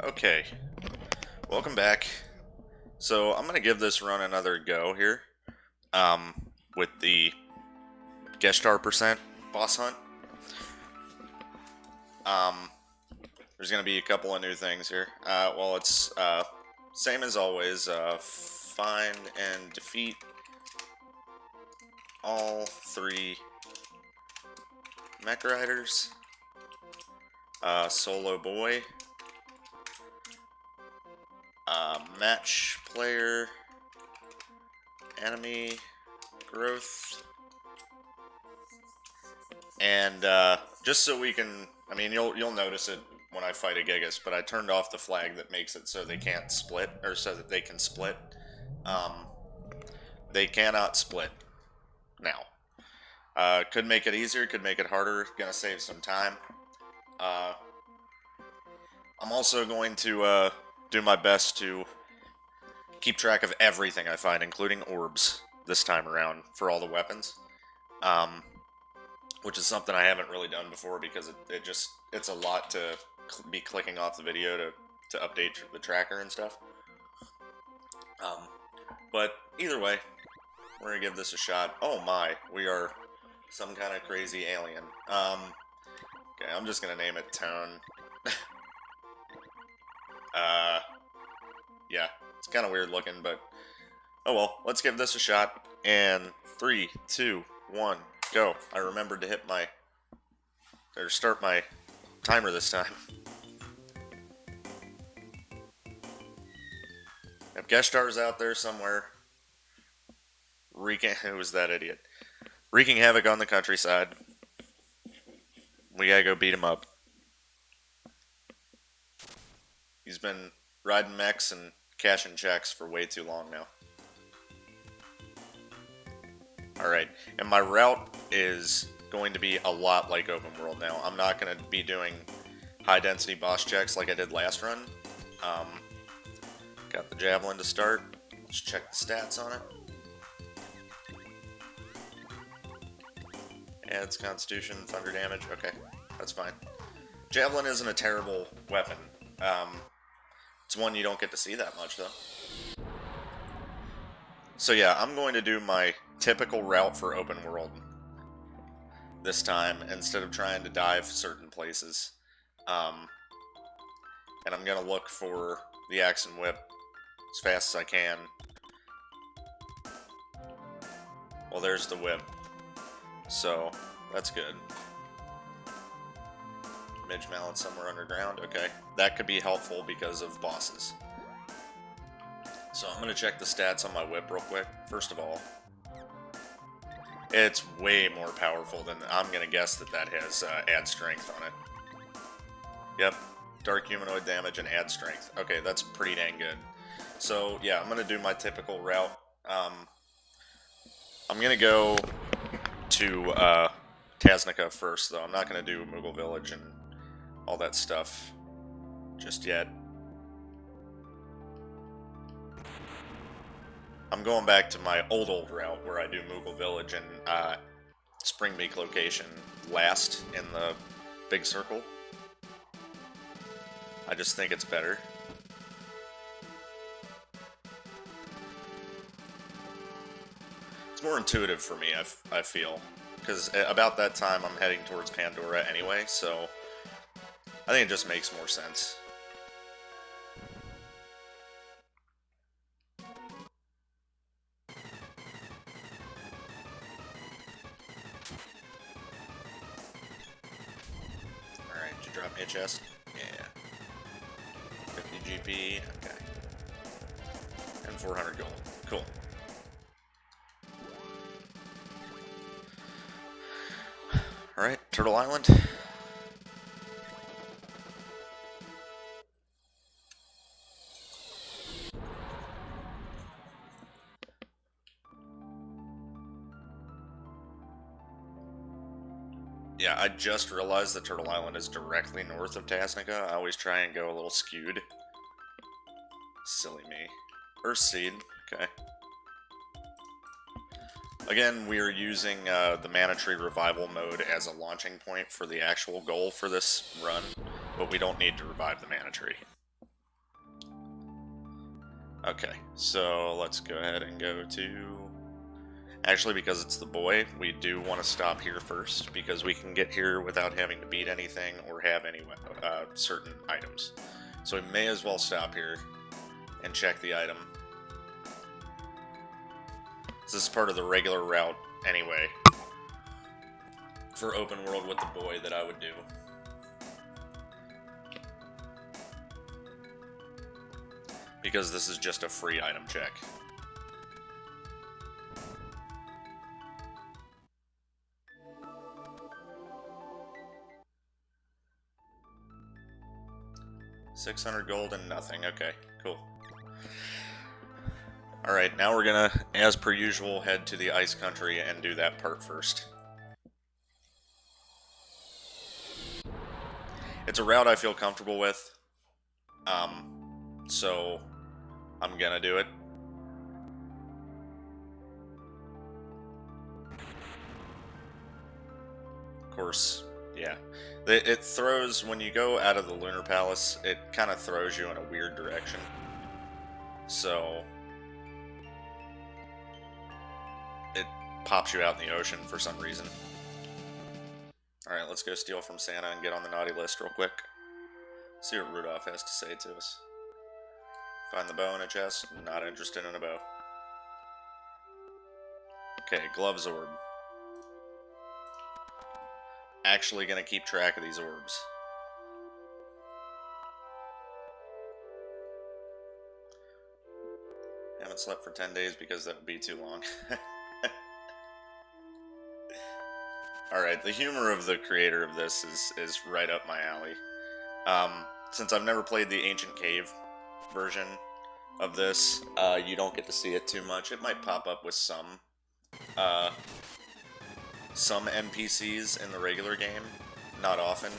Okay, welcome back. So I'm gonna give this run another go here, with the Geshtar Boss Hunt. Um, there's gonna be a couple of new things here. Well, it's same as always. Find and defeat all 3 mech riders. Solo boy. Match player, enemy growth, and just so we can, I mean, you'll notice it when I fight a Gigas, but I turned off the flag that makes it so they can't split, or so that they can split. They cannot split now. Could make it easier, could make it harder. Gonna save some time. I'm also going to do my best to keep track of everything I find, including orbs, this time around for all the weapons. Which is something I haven't really done before because it's a lot to be clicking off the video to update the tracker and stuff. But either way, we're gonna give this a shot. Oh my, we are some kind of crazy alien. Okay, I'm just gonna name it Tone. Yeah, it's kind of weird looking, but oh well, let's give this a shot. And 3, 2, 1, go. I remembered to hit or start my timer this time. If Geshtar's out there somewhere, who was that idiot? Wreaking havoc on the countryside. We gotta go beat him up. He's been riding mechs and cashing checks for way too long now. Alright, and my route is going to be a lot like Open World now. I'm not going to be doing high-density boss checks like I did last run. Got the Javelin to start. Let's check the stats on it. Adds Constitution, Thunder damage. Okay, that's fine. Javelin isn't a terrible weapon. It's one you don't get to see that much, though. So yeah, I'm going to do my typical route for Open World this time, instead of trying to dive certain places. And I'm going to look for the Axe and Whip as fast as I can. Well, there's the whip. So, that's good. Midge Mallet somewhere underground. Okay, that could be helpful because of bosses. So I'm going to check the stats on my whip real quick. First of all, it's way more powerful than... I'm going to guess that has add strength on it. Yep, dark humanoid damage and add strength. Okay, that's pretty dang good. So yeah, I'm going to do my typical route. I'm going to go to Tasnica first, though. I'm not going to do Moogle Village and all that stuff just yet. I'm going back to my old route where I do Moogle Village and Springbeak location last in the big circle. I just think it's better. It's more intuitive for me, I feel. Because about that time I'm heading towards Pandora anyway, so I think it just makes more sense. Alright, did you drop me a chest? Yeah. 50 GP, okay. And 400 gold. Cool. Alright, Turtle Island. Yeah, I just realized that Turtle Island is directly north of Tasnica. I always try and go a little skewed. Silly me. Earthseed, okay. Again, we are using the Mana Tree Revival mode as a launching point for the actual goal for this run, but we don't need to revive the Mana Tree. Okay, so let's go ahead and go to... Actually, because it's the boy, we do want to stop here first, because we can get here without having to beat anything or have any certain items. So we may as well stop here and check the item. This is part of the regular route anyway for open world with the boy that I would do. Because this is just a free item check. $600 gold and nothing. Okay, cool. Alright, now we're gonna, as per usual, head to the ice country and do that part first. It's a route I feel comfortable with, so I'm gonna do it. Of course, yeah. It throws, when you go out of the Lunar Palace, it kind of throws you in a weird direction. So it pops you out in the ocean for some reason. Alright, let's go steal from Santa and get on the naughty list real quick. See what Rudolph has to say to us. Find the bow in a chest. Not interested in a bow. Okay, Gloves Orb. Actually gonna keep track of these orbs. Haven't slept for 10 days because that would be too long. Alright, the humor of the creator of this is right up my alley. Since I've never played the Ancient Cave version of this, you don't get to see it too much. It might pop up with some NPCs in the regular game. Not often.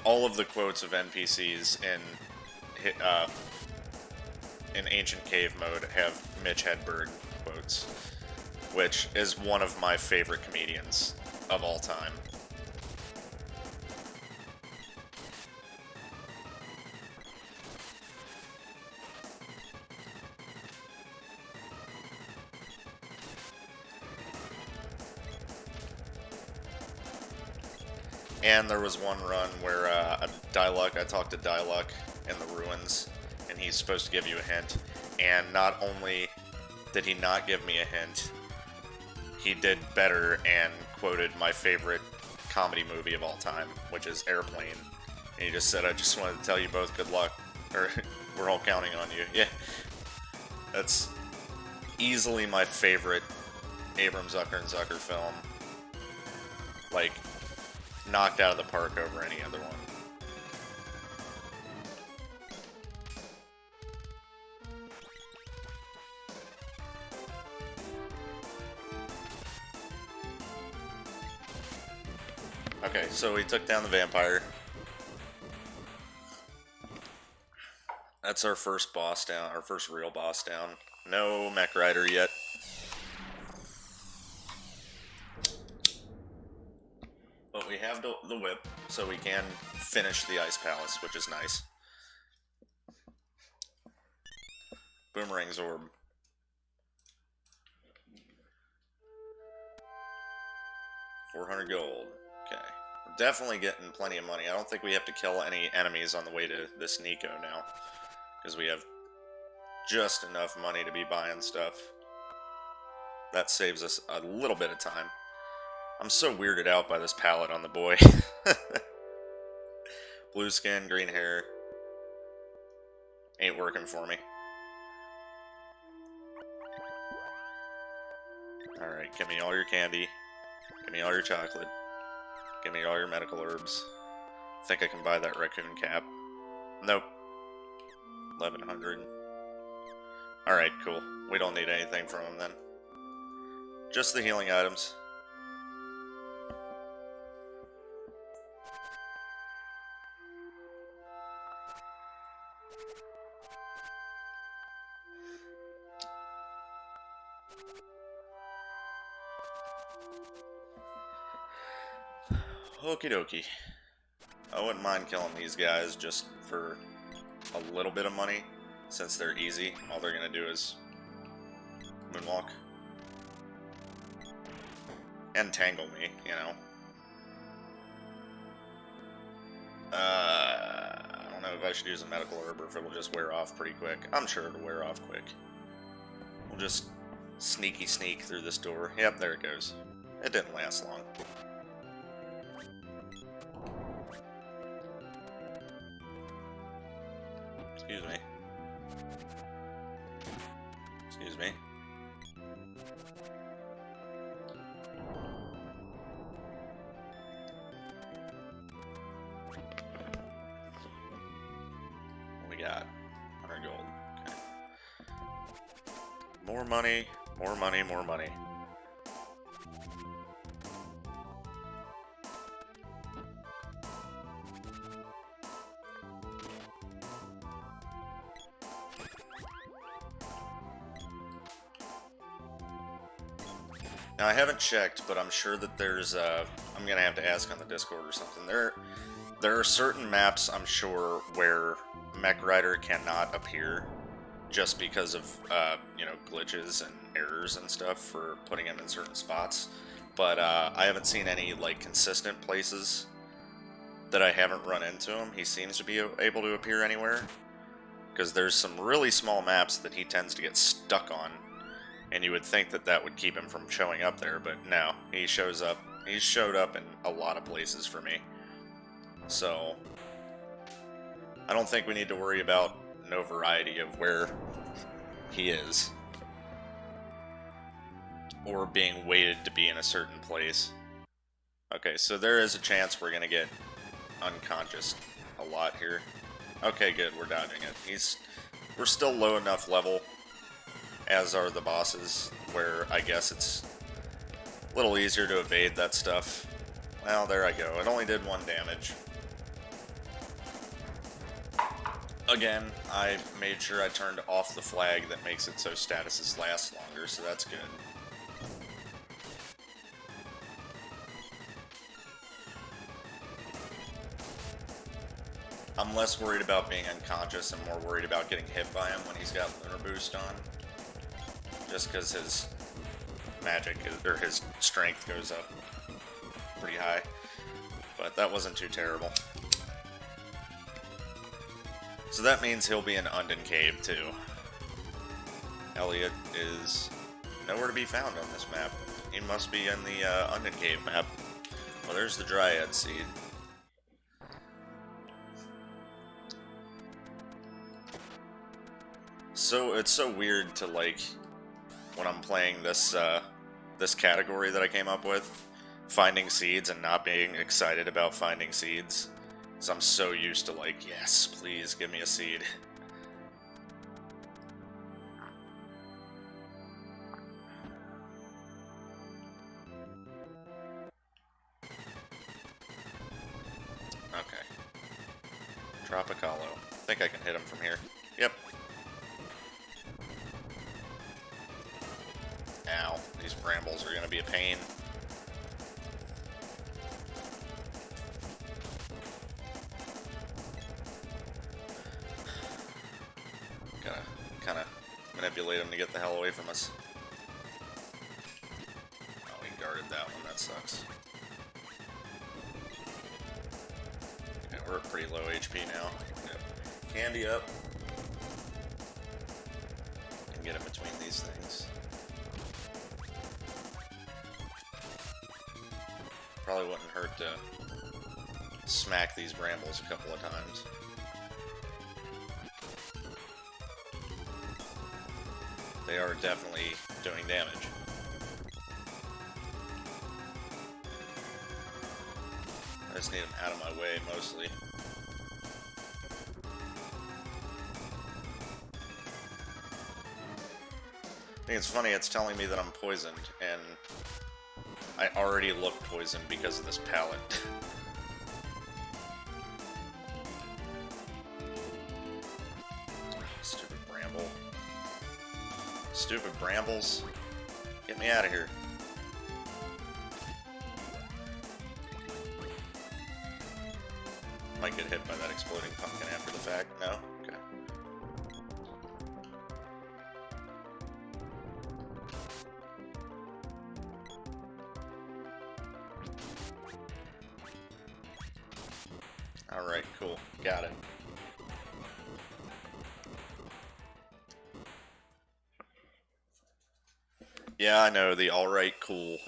All of the quotes of NPCs in Ancient Cave mode have Mitch Hedberg quotes, which is one of my favorite comedians of all time. And there was one run where I talked to Diluc in the ruins, and he's supposed to give you a hint, and not only did he not give me a hint, he did better and quoted my favorite comedy movie of all time, which is Airplane. And he just said, "I just wanted to tell you both good luck," or "We're all counting on you." Yeah, that's easily my favorite Abram Zucker and Zucker film. Like, knocked out of the park over any other one. Okay, so we took down the vampire. That's our first boss down, our first real boss down. No Mech Rider yet. But we have the whip, so we can finish the Ice Palace, which is nice. Boomerang's Orb. $400 gold. Okay. We're definitely getting plenty of money. I don't think we have to kill any enemies on the way to this Nico now, because we have just enough money to be buying stuff. That saves us a little bit of time. I'm so weirded out by this palette on the boy. Blue skin, green hair. Ain't working for me. Alright, give me all your candy. Give me all your chocolate. Give me all your medical herbs. I think I can buy that raccoon cap. Nope. 1100. Alright, cool. We don't need anything from him then. Just the healing items. Okie dokie. I wouldn't mind killing these guys just for a little bit of money. since they're easy. All they're gonna do is moonwalk. And tangle me, you know. I don't know if I should use a medical herb or if it'll just wear off pretty quick. I'm sure it'll wear off quick. We'll just sneaky sneak through this door. Yep, there it goes. It didn't last long. Excuse me. Excuse me. What we got? 100 gold. Okay. More money, more money, more money. Now, I haven't checked, but I'm sure that there's, I'm gonna have to ask on the Discord or something. There are certain maps, I'm sure, where Mech Rider cannot appear just because of, you know, glitches and errors and stuff for putting him in certain spots. But, I haven't seen any, like, consistent places that I haven't run into him. He seems to be able to appear anywhere. Because there's some really small maps that he tends to get stuck on. And you would think that that would keep him from showing up there, but no, he shows up. He's showed up in a lot of places for me. So, I don't think we need to worry about no variety of where he is. Or being weighted to be in a certain place. Okay, so there is a chance we're gonna get unconscious a lot here. Okay, good, we're dodging it. We're still low enough level, as are the bosses, where I guess it's a little easier to evade that stuff. Well, there I go. It only did 1 damage. Again, I made sure I turned off the flag that makes it so statuses last longer, so that's good. I'm less worried about being unconscious and more worried about getting hit by him when he's got Lunar Boost on. Just because his magic, or his strength goes up pretty high. But that wasn't too terrible. So that means he'll be in Unden Cave too. Elliot is nowhere to be found on this map. He must be in the Unden Cave map. Well, there's the Dryad Seed. So it's so weird to, like, when I'm playing this this category that I came up with, finding seeds and not being excited about finding seeds. So I'm so used to, like, yes, please give me a seed. Okay. Tropicalo. I think I can hit him from here. Yep. Ow, these brambles are going to be a pain. Gotta kind of manipulate him to get the hell away from us. Oh, he guarded that one, that sucks. Yeah, we're at pretty low HP now. Yep. Candy up. And get in between these things. Probably wouldn't hurt to smack these brambles a couple of times. They are definitely doing damage. I just need them out of my way, mostly. I think it's funny, it's telling me that I'm poisoned, and I already look poisoned because of this palette. Stupid bramble. Stupid brambles. Get me out of here. Might get hit by that exploding pumpkin after the fact. No? Okay. cool. Got it. Yeah, I know, the alright cool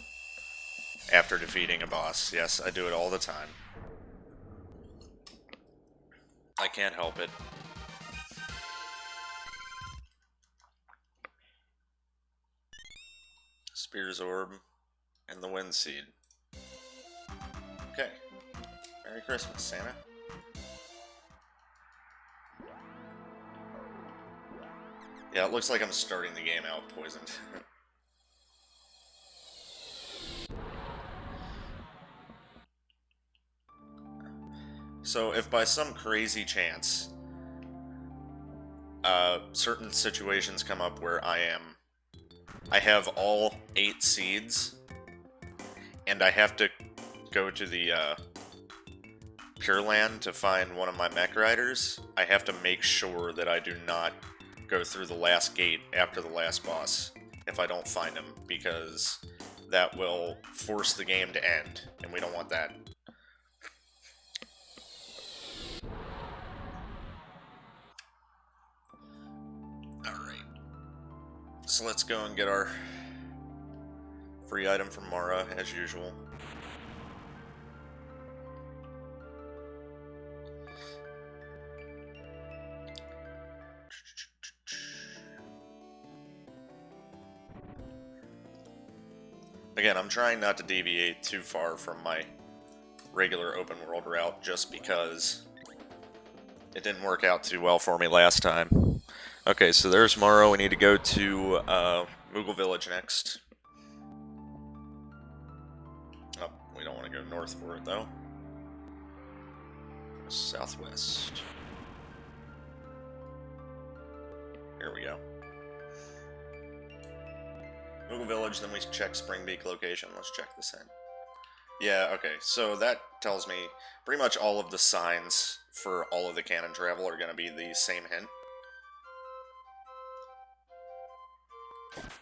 after defeating a boss. Yes, I do it all the time. I can't help it. Spear's Orb and the Wind Seed. Okay. Merry Christmas, Santa. Yeah, it looks like I'm starting the game out poisoned. So, if by some crazy chance, certain situations come up where I have all 8 seeds, and I have to go to the, Pure Land to find one of my mech riders, I have to make sure that I do not go through the last gate after the last boss if I don't find him, because that will force the game to end, and we don't want that. Alright. So let's go and get our free item from Mara, as usual. Again, I'm trying not to deviate too far from my regular open world route, just because it didn't work out too well for me last time. Okay, so there's Mara. We need to go to Moogle Village next. Oh, we don't want to go north for it, though. Southwest. Here we go. Moogle Village, then we check Springbeak location. Let's check this in. Yeah, okay, so that tells me pretty much all of the signs for all of the canon travel are going to be the same hint.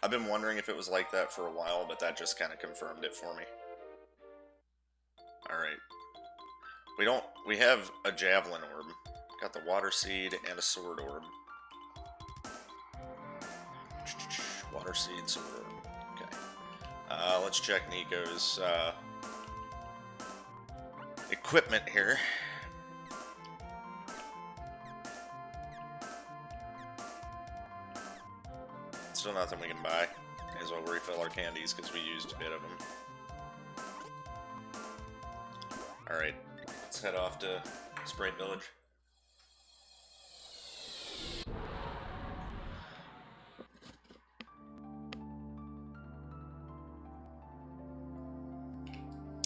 I've been wondering if it was like that for a while, but that just kind of confirmed it for me. Alright. We have a Javelin Orb. Got the Water Seed and a Sword Orb. Water Seed, Sword Orb. Okay. Let's check Nico's equipment here. Still nothing we can buy. May as well refill our candies because we used a bit of them. Alright, let's head off to Sprite Village.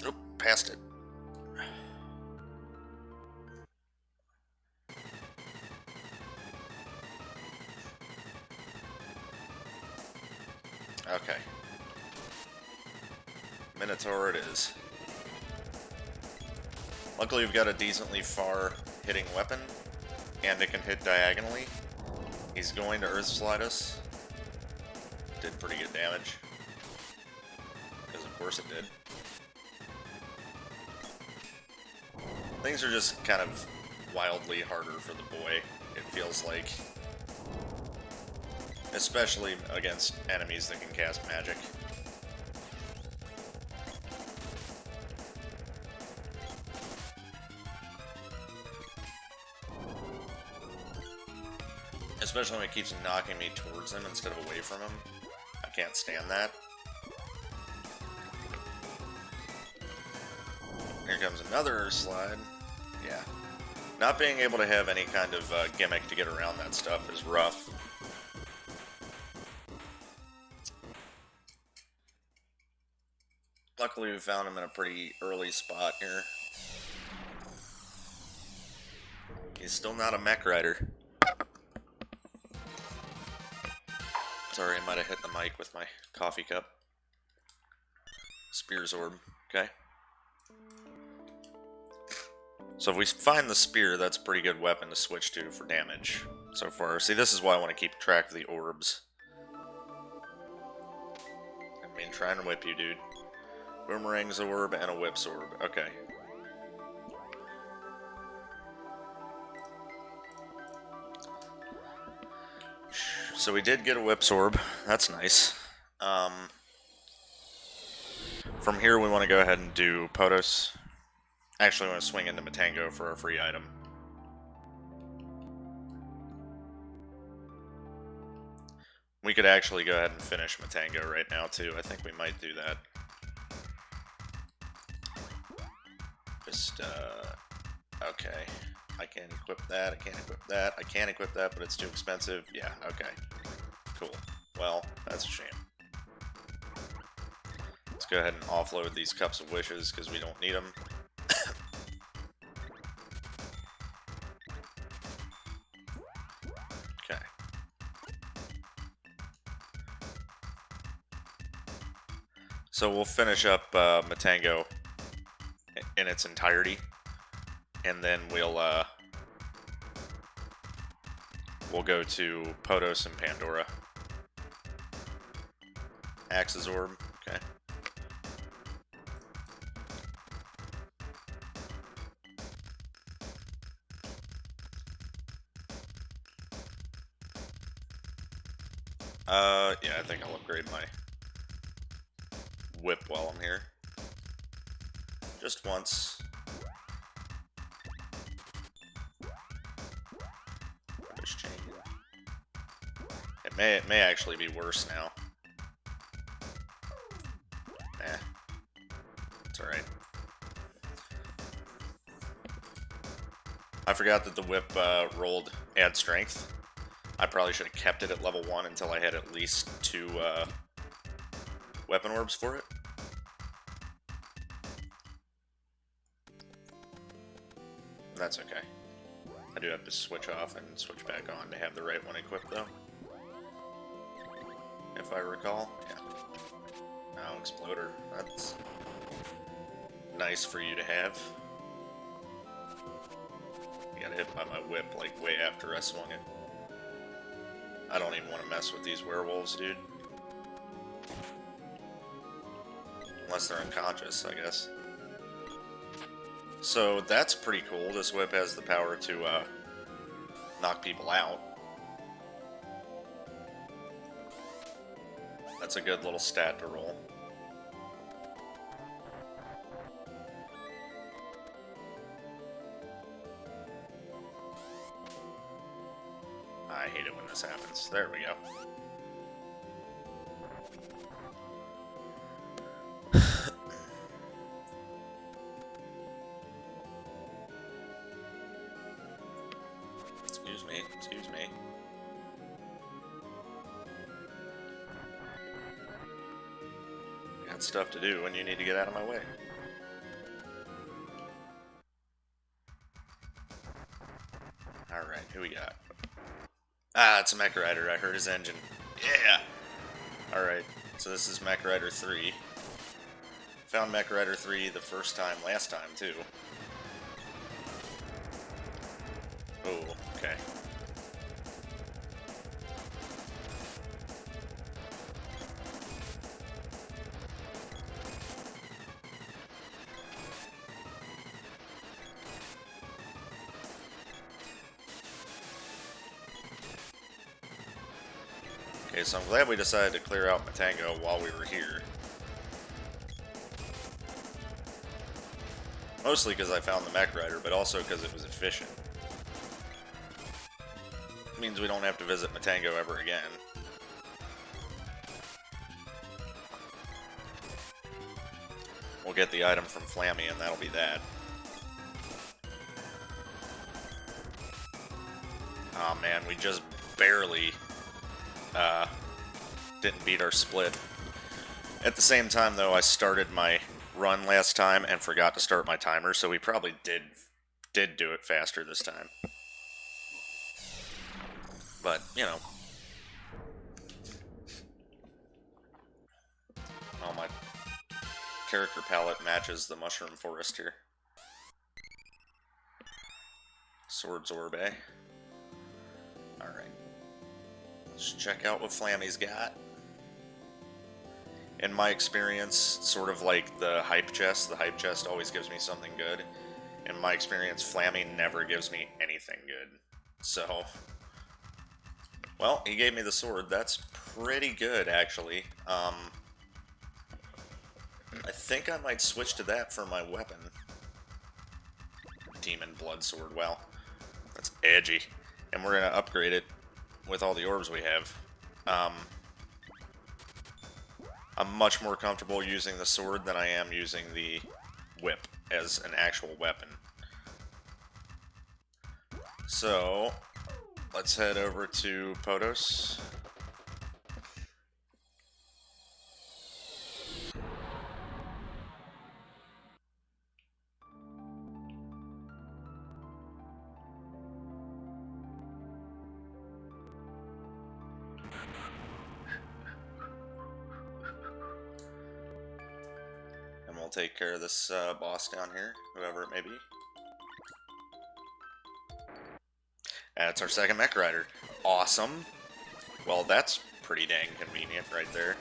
Oh, passed it. Okay. Minotaur it is. Luckily we've got a decently far hitting weapon, and it can hit diagonally. He's going to Earth Slide us. Did pretty good damage. Because of course it did. Things are just kind of wildly harder for the boy, it feels like. Especially against enemies that can cast magic. Especially when it keeps knocking me towards him instead of away from him. I can't stand that. Here comes another slide. Yeah. Not being able to have any kind of gimmick to get around that stuff is rough. Luckily we found him in a pretty early spot here. He's still not a mech rider. Sorry, I might have hit the mic with my coffee cup. Spear's Orb, okay. So if we find the spear, that's a pretty good weapon to switch to for damage so far. See, this is why I want to keep track of the orbs. I mean, trying to whip you, dude. Boomerang's orb and a whip's orb. Okay. So we did get a Whip's Orb. That's nice. From here, we want to go ahead and do Potos. Actually, we want to swing into Matango for a free item. We could actually go ahead and finish Matango right now, too. I think we might do that. Just, okay. I can't equip that, I can't equip that, I can't equip that, but it's too expensive. Yeah, okay. Cool. Well, that's a shame. Let's go ahead and offload these Cups of Wishes, because we don't need them. Okay. So we'll finish up Matango in its entirety, and then we'll go to Potos and Pandora. Axe's Orb, okay. Yeah, I think I'll upgrade my Whip while I'm here. Just once. It may actually be worse now. Eh. It's alright. I forgot that the Whip rolled add strength. I probably should have kept it at level 1 until I had at least 2 weapon orbs for it. That's okay. I do have to switch off and switch back on to have the right one equipped, though. If I recall, yeah. Now, Exploder. That's nice for you to have. I got hit by my whip, like, way after I swung it. I don't even want to mess with these werewolves, dude. Unless they're unconscious, I guess. So, that's pretty cool. This whip has the power to, knock people out. That's a good little stat to roll. I hate it when this happens. There we go. Excuse me, excuse me. Got stuff to do when you need to get out of my way. Alright, who we got? Ah, it's a Mech Rider. I heard his engine. Yeah! Alright, so this is Mech Rider 3. Found Mech Rider 3 the first time, last time, too. Oh, okay. Okay, so I'm glad we decided to clear out Matango while we were here. Mostly because I found the Mech Rider, but also because it was efficient. It means we don't have to visit Matango ever again. We'll get the item from Flammy, and that'll be that. Aw, man, we just barely didn't beat our split. At the same time, though, I started my run last time and forgot to start my timer, so we probably did do it faster this time. But, you know. Oh, my character palette matches the Mushroom Forest here. Sword Orb, eh? Alright. Let's check out what Flammy's got. In my experience, sort of like the hype chest always gives me something good. In my experience, Flammy never gives me anything good. So, Well, he gave me the sword. That's pretty good, actually. I think I might switch to that for my weapon. Demon Blood Sword. Wow. That's edgy. And we're going to upgrade it with all the orbs we have. I'm much more comfortable using the sword than I am using the whip as an actual weapon. So, let's head over to Potos. And we'll take care of this boss down here, whoever it may be. That's our second mech rider. Awesome. Well, that's pretty dang convenient right there.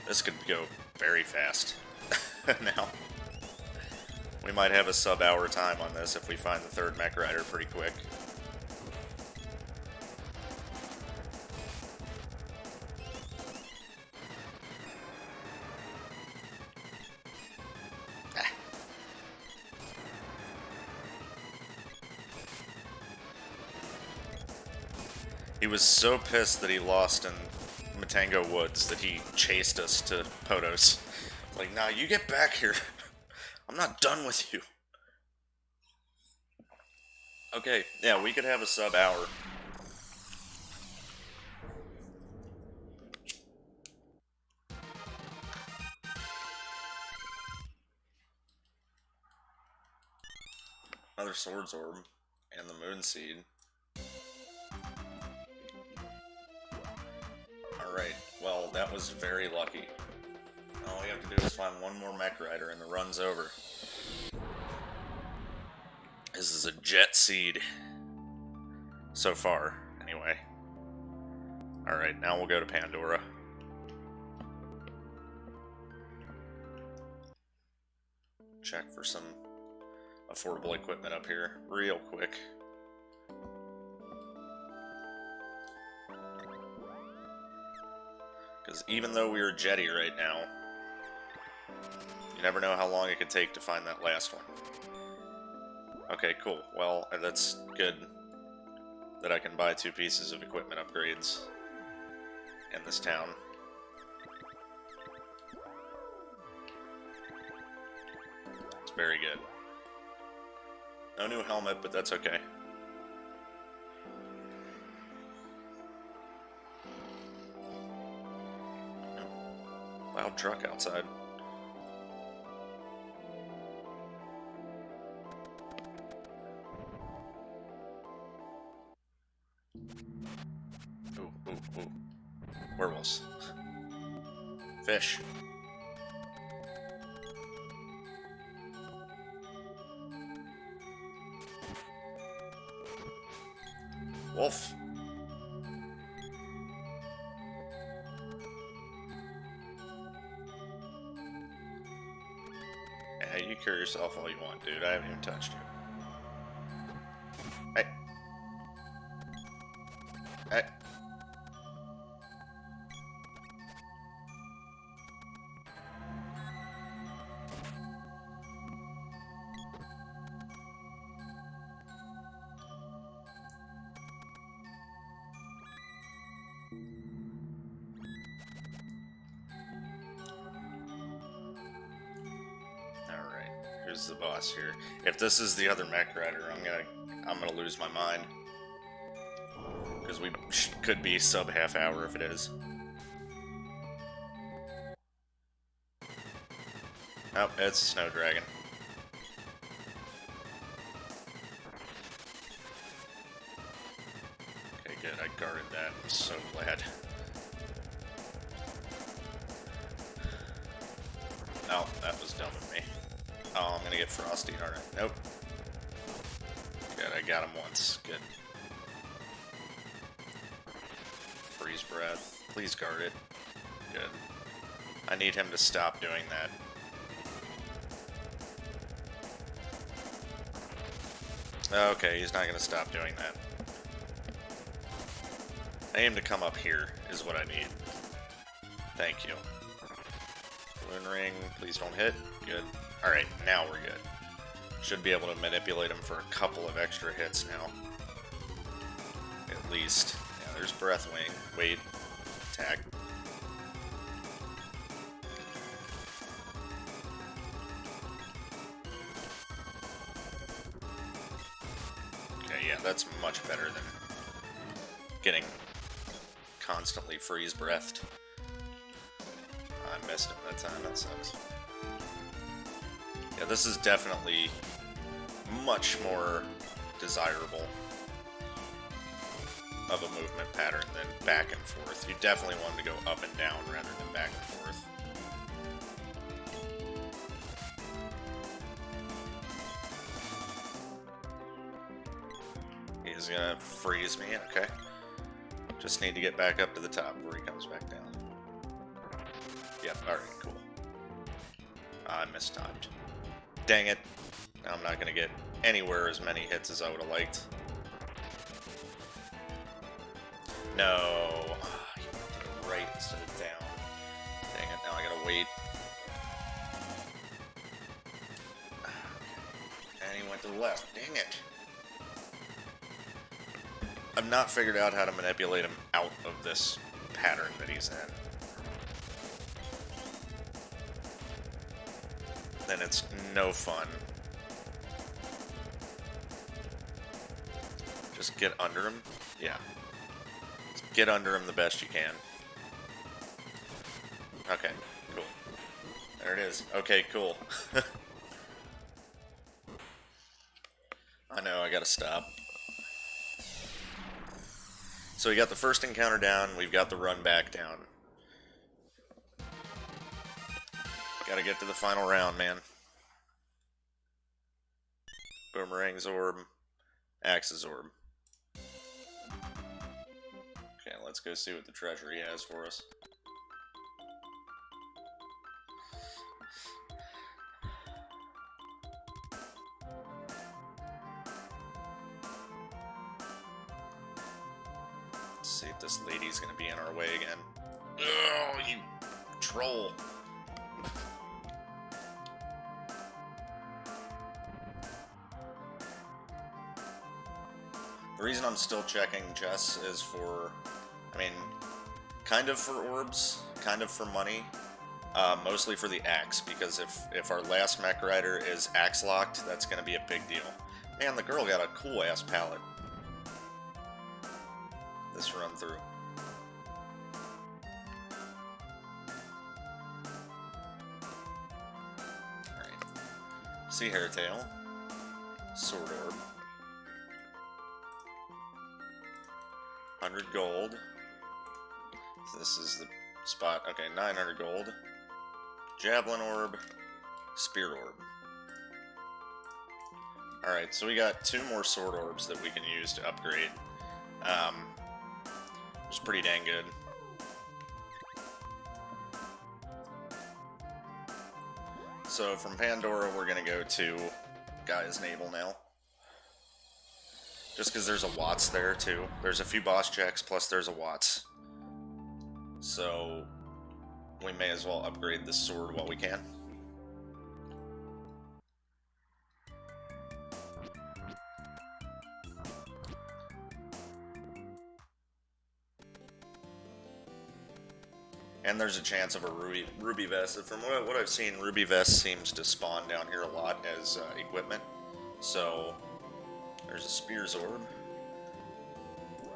This could go very fast. Now, we might have a sub-hour time on this if we find the third mech rider pretty quick. He was so pissed that he lost in Matango Woods that he chased us to Potos. Like, nah, you get back here. I'm not done with you. Okay, yeah, we could have a sub-hour. Another Swords Orb and the Moon Seed. Alright, well, that was very lucky. All we have to do is find one more mech rider and the run's over. This is a Jet Seed. So far, anyway. Alright, now we'll go to Pandora. Check for some affordable equipment up here, real quick. Because even though we are jetty right now, you never know how long it could take to find that last one. Okay, cool. Well, that's good that I can buy 2 pieces of equipment upgrades in this town. It's very good. No new helmet, but that's okay. Loud truck outside. Ooh, ooh, ooh. Werewolves. Fish. Wolf. Yeah, you cure yourself all you want, dude. I haven't even touched you. Hey. Hey. Here's the boss here. If this is the other mech rider, I'm gonna lose my mind. Because we could be sub half hour if it is. Oh, it's a snow dragon. Okay, good. I guarded that. I'm so glad. Oh, that was dumb of me. Oh, I'm gonna get frosty, aren't I? Nope. Good, I got him once. Good. Freeze breath. Please guard it. Good. I need him to stop doing that. Okay, he's not gonna stop doing that. I aim to come up here, is what I need. Thank you. Balloon ring, please don't hit. Good. Alright, now we're good. Should be able to manipulate him for a couple of extra hits now. At least. Yeah, there's Breath Wing. Wait. Attack. Okay, yeah, that's much better than getting constantly freeze-breathed. I missed him that time, that sucks. Yeah, this is definitely much more desirable of a movement pattern than back and forth. You definitely want to go up and down rather than back and forth. He's gonna freeze me, okay. Just need to get back up to the top before he comes back down. Yep, alright, cool. I mistimed. Dang it. Now I'm not gonna get anywhere as many hits as I would have liked. No. Oh, he went to the right instead of down. Dang it, now I gotta wait. And he went to the left. Dang it. I've not figured out how to manipulate him out of this pattern that he's in. Then it's no fun. Just get under him? Yeah. Just get under him the best you can. Okay, cool. There it is. Okay, cool. I know, I gotta stop. So we got the first encounter down, we've got the run back down. Gotta get to the final round, man. Boomerang's orb, Axe's orb. Okay, let's go see what the treasure he has for us. Let's see if this lady's gonna be in our way again. Oh, you troll! The reason I'm still checking chests is for, I mean, kind of for orbs, kind of for money, mostly for the axe, because if our last mech rider is axe locked, that's going to be a big deal. Man, the girl got a cool ass palette. This run through. Alright. Sea Hairtail. Sword Orb. 100 gold. So this is the spot. Okay, 900 gold. Javelin Orb. Spear Orb. Alright, so we got 2 more Sword Orbs that we can use to upgrade. Which is pretty dang good. So from Pandora, we're gonna go to Gaia's Navel now. Just because there's a Watts there, too. There's a few boss checks, plus there's a Watts. So, we may as well upgrade this sword while we can. And there's a chance of a Ruby Vest. From what I've seen, Ruby Vest seems to spawn down here a lot as equipment. So... there's a Spear's Orb.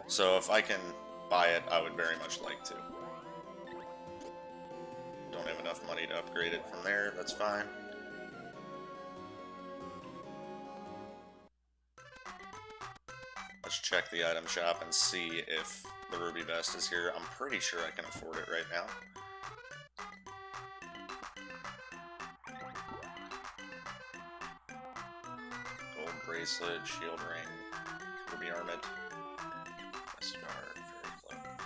So if I can buy it, I would very much like to. Don't have enough money to upgrade it from there, that's fine. Let's check the item shop and see if the Ruby Vest is here. I'm pretty sure I can afford it right now. Gold bracelet, shield ring, ruby armament, West guard, very clever.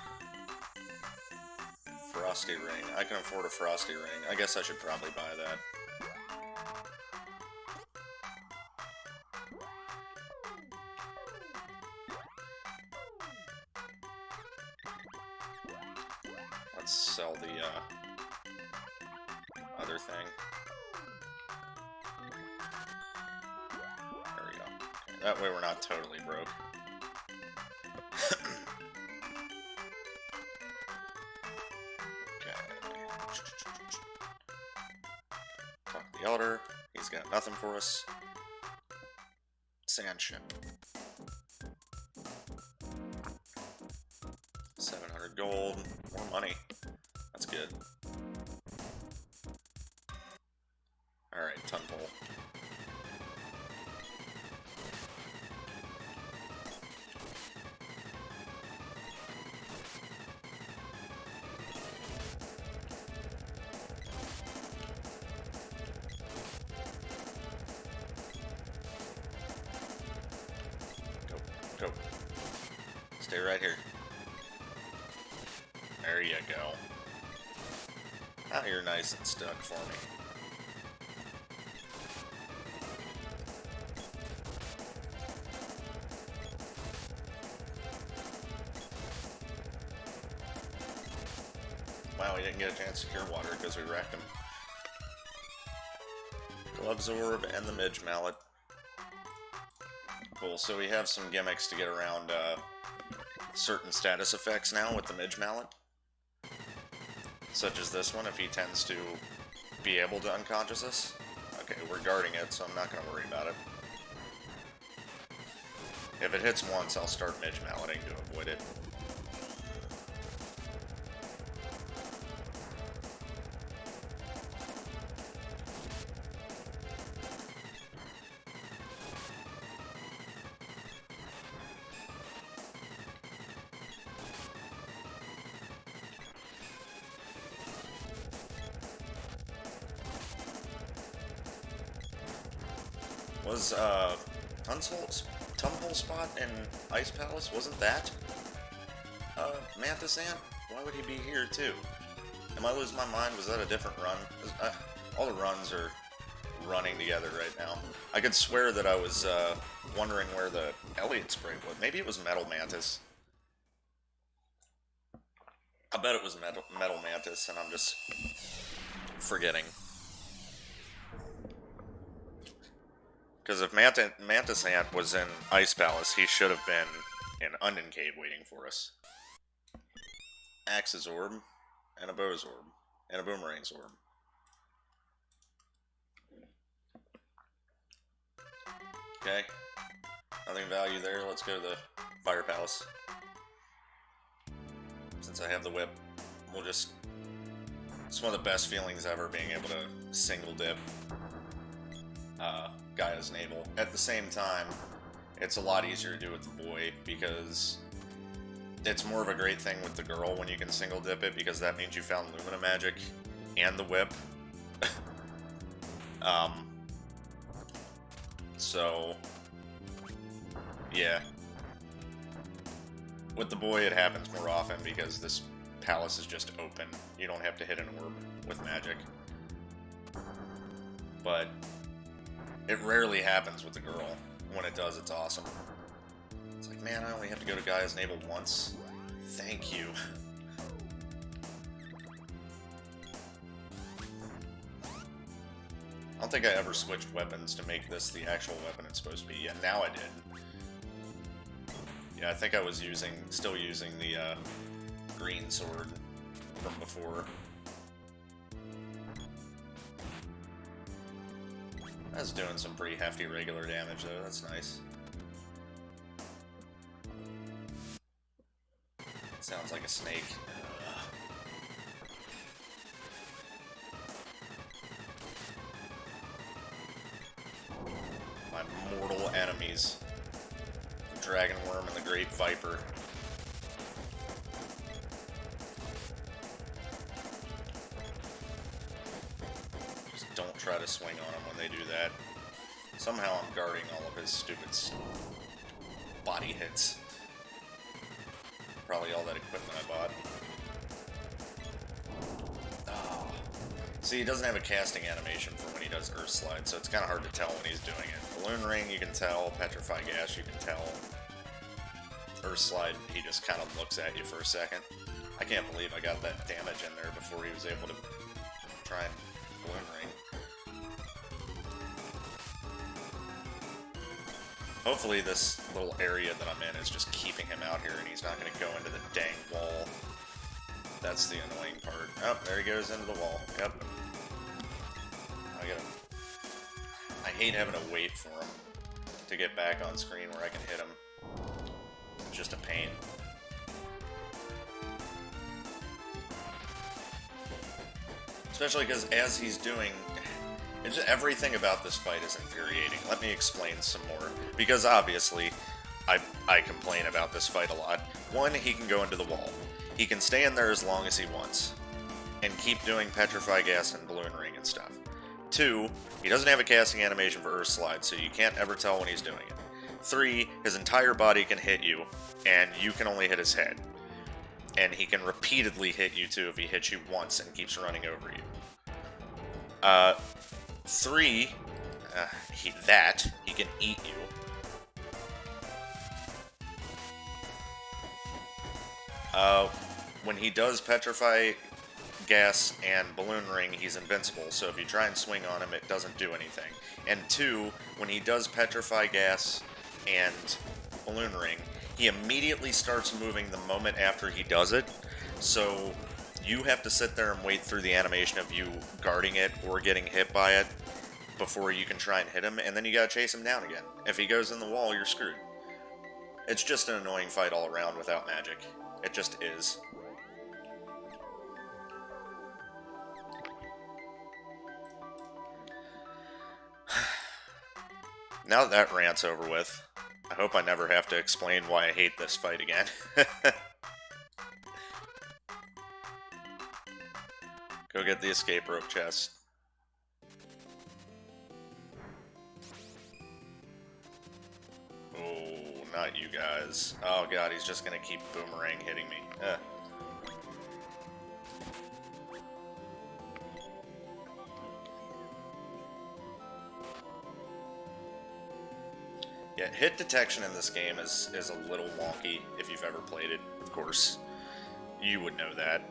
Frosty ring. I can afford a frosty ring. I guess I should probably buy that. Let's sell the other thing. There we go. Okay, that way we're not totally broke. Okay. Talk to the Elder. He's got nothing for us. Sand ship. 700 gold. More money. That's good. Alright, ton pole. Go. Stay right here. There you go. Now you're nice and stuck for me. Wow, we didn't get a chance to cure water because we wrecked him. Gloves orb and the midge mallet. Cool, so we have some gimmicks to get around certain status effects now with the midge mallet. Such as this one, if he tends to be able to unconscious us. Okay, we're guarding it, so I'm not going to worry about it. If it hits once, I'll start midge malleting to avoid it. Was, Tumble Spot in Ice Palace, wasn't that, Mantis Ant? Why would he be here, too? Am I losing my mind? Was that a different run? All the runs are running together right now. I could swear that I was, wondering where the Elliot spray was. Maybe it was Metal Mantis. I bet it was Metal Mantis, and I'm just forgetting. Because if Mantis Ant was in Ice Palace, he should have been in Undin Cave waiting for us. Axe's Orb, and a Bow's Orb, and a Boomerang's Orb. Okay, nothing value there, let's go to the Fire Palace. Since I have the whip, we'll just... It's one of the best feelings ever, being able to single dip Gaia's Navel. At the same time, it's a lot easier to do with the boy, because it's more of a great thing with the girl when you can single dip it, because that means you found Lumina Magic and the whip. So, yeah. With the boy, it happens more often, because this palace is just open. You don't have to hit an orb with magic. But it rarely happens with the girl. When it does, it's awesome. It's like, man, I only have to go to Gaia's Navel once. Thank you. I don't think I ever switched weapons to make this the actual weapon it's supposed to be. Yeah, now I did. Yeah, I think I was still using the green sword from before. That's doing some pretty hefty regular damage, though. That's nice. Sounds like a snake. My mortal enemies. The Dragon Worm and the Great Viper. Don't try to swing on him when they do that. Somehow I'm guarding all of his stupid body hits. Probably all that equipment I bought. Oh. See, he doesn't have a casting animation for when he does Earth Slide, so it's kind of hard to tell when he's doing it. Balloon Ring, you can tell. Petrify Gas, you can tell. Earth Slide, he just kind of looks at you for a second. I can't believe I got that damage in there before he was able to try and balloon ring. Hopefully this little area that I'm in is just keeping him out here and he's not going to go into the dang wall. That's the annoying part. Oh, there he goes into the wall. Yep. I hate having to wait for him to get back on screen where I can hit him. It's just a pain. Especially because as he's doing... everything about this fight is infuriating. Let me explain some more. Because obviously, I complain about this fight a lot. One, he can go into the wall. He can stay in there as long as he wants. And keep doing Petrify Gas and Balloon Ring and stuff. Two, he doesn't have a casting animation for Earth Slide, so you can't ever tell when he's doing it. Three, his entire body can hit you, and you can only hit his head. And he can repeatedly hit you too if he hits you once and keeps running over you. Three, he can eat you. When he does Petrify Gas and Balloon Ring, he's invincible, so if you try and swing on him, it doesn't do anything. And two, when he does Petrify Gas and Balloon Ring, he immediately starts moving the moment after he does it, so you have to sit there and wait through the animation of you guarding it or getting hit by it before you can try and hit him, and then you gotta chase him down again. If he goes in the wall, you're screwed. It's just an annoying fight all around without magic. It just is. Now that rant's over with, I hope I never have to explain why I hate this fight again. Go get the escape rope chest. Oh, not you guys. Oh god, he's just gonna keep boomerang hitting me. Yeah, hit detection in this game is a little wonky if you've ever played it, of course. You would know that.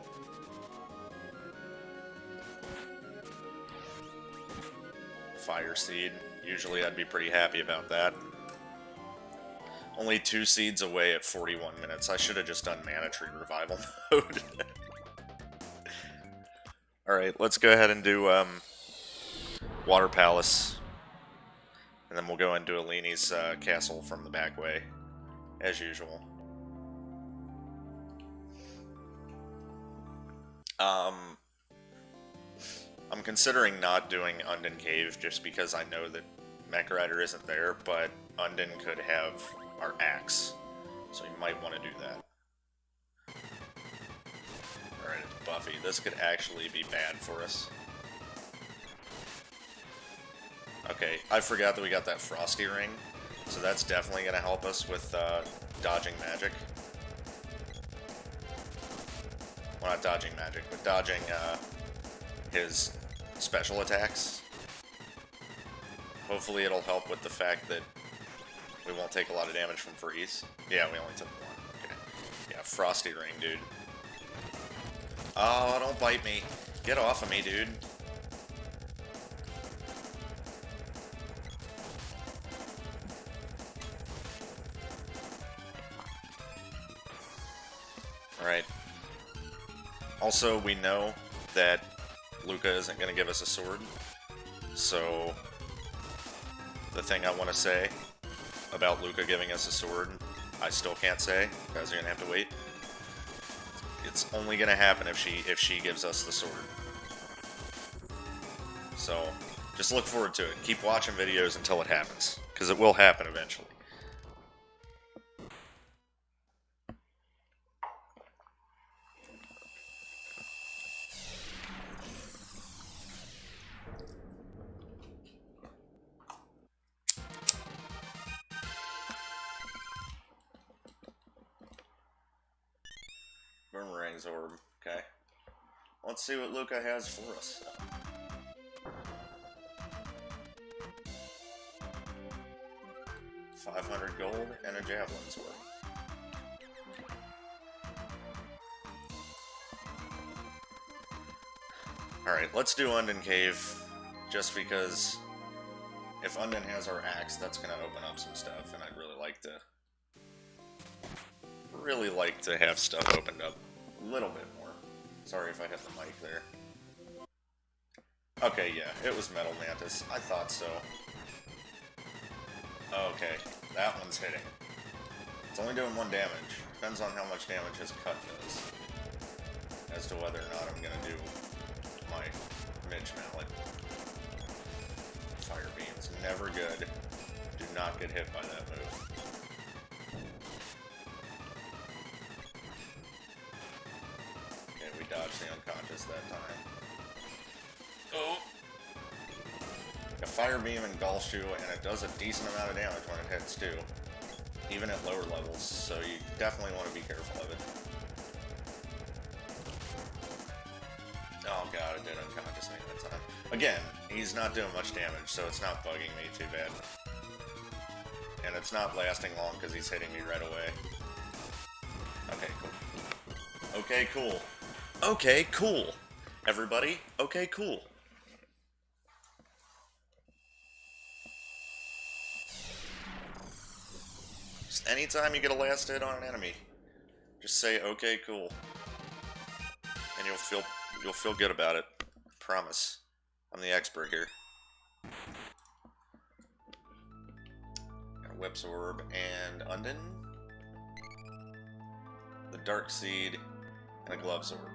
Fire Seed. Usually I'd be pretty happy about that. Only 2 seeds away at 41 minutes. I should have just done Mana Tree Revival mode. Alright, let's go ahead and do Water Palace. And then we'll go into Alini's castle from the back way, as usual. I'm considering not doing Undin Cave just because I know that Mecha Rider isn't there, but Undin could have our axe, so you might want to do that. Alright, it's Buffy. This could actually be bad for us. Okay, I forgot that we got that Frosty Ring, so that's definitely going to help us with dodging magic. Well, not dodging magic, but dodging his special attacks. Hopefully it'll help with the fact that we won't take a lot of damage from freeze. Yeah, we only took 1. Okay. Yeah, Frosty Ring, dude. Oh, don't bite me. Get off of me, dude. Alright. Also, we know that Luca isn't going to give us a sword, so the thing I want to say about Luca giving us a sword, I still can't say, because you're going to have to wait. It's only going to happen if she gives us the sword. So, just look forward to it. Keep watching videos until it happens, because it will happen eventually. Boomerang's orb, okay. Let's see what Luca has for us. 500 gold and a javelin sword. Alright, let's do Unden Cave, just because if Unden has our axe, that's gonna open up some stuff, and I'd really like to have stuff opened up a little bit more. Sorry if I hit the mic there. Okay, yeah, it was Metal Mantis. I thought so. Okay, that one's hitting. It's only doing 1 damage. Depends on how much damage his cut does, as to whether or not I'm gonna do my Midge Mallet. Fire Beam's never good. Do not get hit by that move. Okay, we dodged the unconscious that time. Oh! A Fire Beam engulfs you, and it does a decent amount of damage when it hits too. Even at lower levels, so you definitely want to be careful of it. Oh god, it did unconscious me that time. Again, he's not doing much damage, so it's not bugging me too bad. And it's not lasting long because he's hitting me right away. Okay, cool. Okay, cool. Okay, cool. Everybody, okay, cool. Just anytime you get a last hit on an enemy, just say, okay, cool. And you'll feel good about it. I promise. I'm the expert here. Got a Whip's Orb and Unden. The Dark Seed and a Glove's Orb.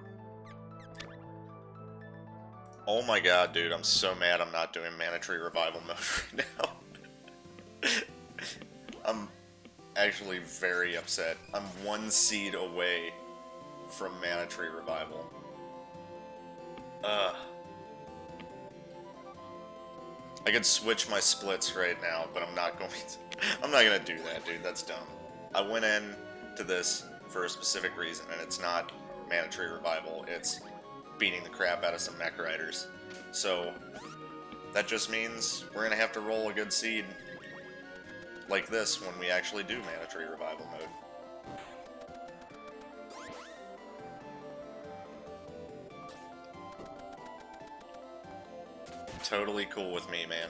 Oh my god, dude, I'm so mad I'm not doing Mana Tree Revival mode right now. I'm actually very upset. I'm 1 seed away from Mana Tree Revival. I could switch my splits right now, but I'm not going to. I'm not gonna do that, dude. That's dumb. I went in to this for a specific reason, and it's not Mana Tree Revival. It's beating the crap out of some mech riders. So that just means we're gonna have to roll a good seed like this when we actually do Mana Tree Revival mode. Totally cool with me, man.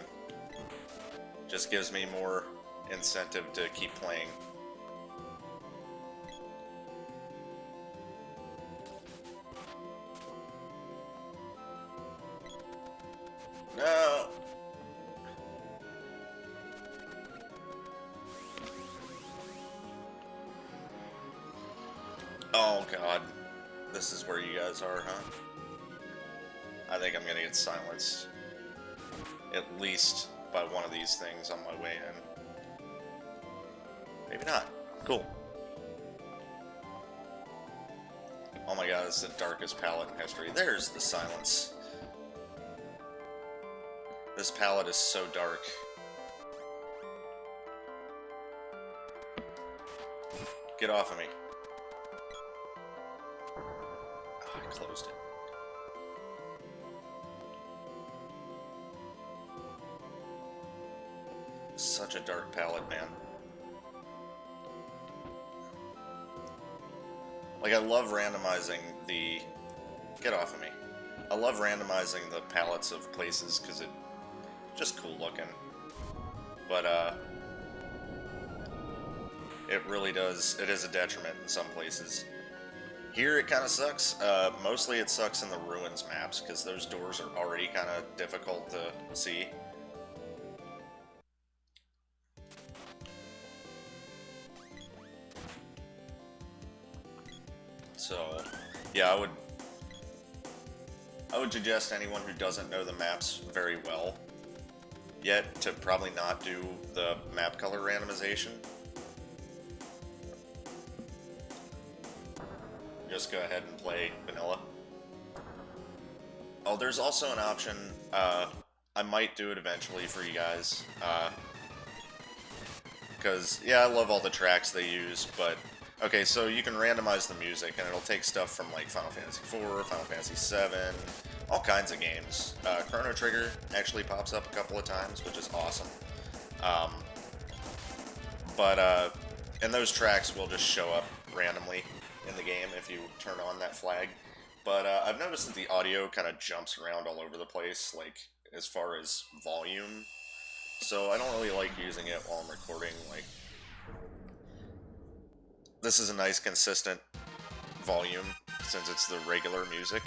Just gives me more incentive to keep playing. No! Oh god. This is where you guys are, huh? I think I'm gonna get silenced. At least by one of these things on my way in. Maybe not. Cool. Oh my god, this is the darkest palette in history. There's the silence. This palette is so dark. Get off of me. Oh, I closed it. Such a dark palette, man. Like, I love randomizing the... Get off of me. I love randomizing the palettes of places, because it's just cool looking. But, it really does... It is a detriment in some places. Here, it kind of sucks. Mostly it sucks in the Ruins maps, because those doors are already kind of difficult to see. So, yeah, I would suggest anyone who doesn't know the maps very well yet to probably not do the map color randomization. Just go ahead and play vanilla. Oh, there's also an option, I might do it eventually for you guys, because, yeah, I love all the tracks they use, but... Okay, so you can randomize the music, and it'll take stuff from, like, Final Fantasy IV, Final Fantasy VII, all kinds of games. Chrono Trigger actually pops up a couple of times, which is awesome. And those tracks will just show up randomly in the game if you turn on that flag. But I've noticed that the audio kind of jumps around all over the place, like, as far as volume. So I don't really like using it while I'm recording. Like, this is a nice consistent volume since it's the regular music,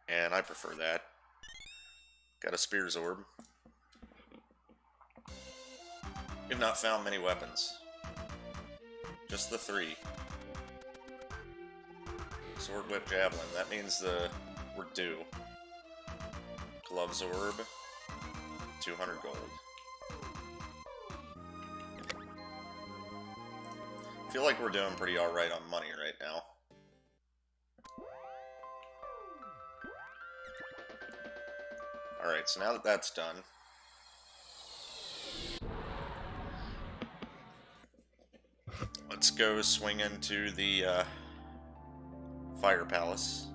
and I prefer that. Got a Spears Orb. We've not found many weapons. Just the 3. Sword, Whip, Javelin. That means we're due. Gloves Orb. 200 gold. I feel like we're doing pretty alright on money right now. Alright, so now that that's done, let's go swing into the Fire Palace.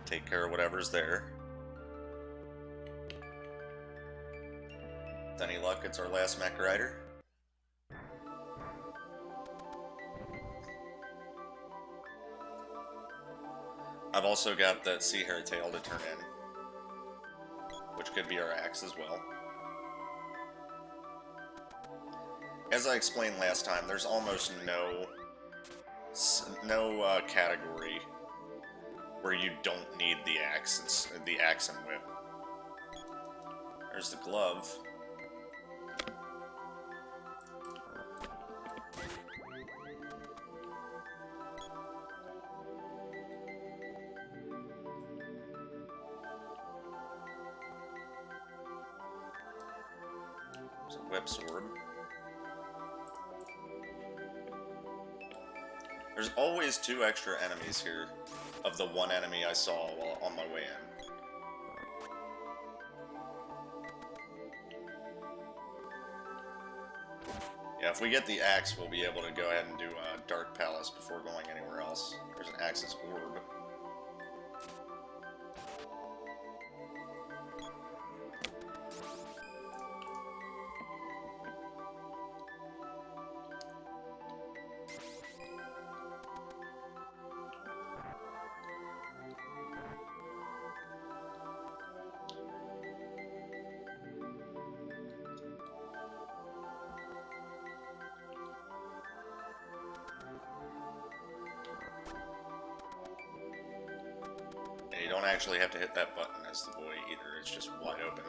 Take care of whatever's there. With any luck, it's our last mech rider. I've also got that Sea Hare tail to turn in, which could be our axe as well. As I explained last time, there's almost no category where you don't need the axe. It's the axe and whip. There's the glove. There's a whip sword. There's always 2 extra enemies here of the 1 enemy I saw while on my way in. Yeah, if we get the axe, we'll be able to go ahead and do Dark Palace before going anywhere else. There's an Axis Orb. You don't actually have to hit that button as the boy either, it's just wide open.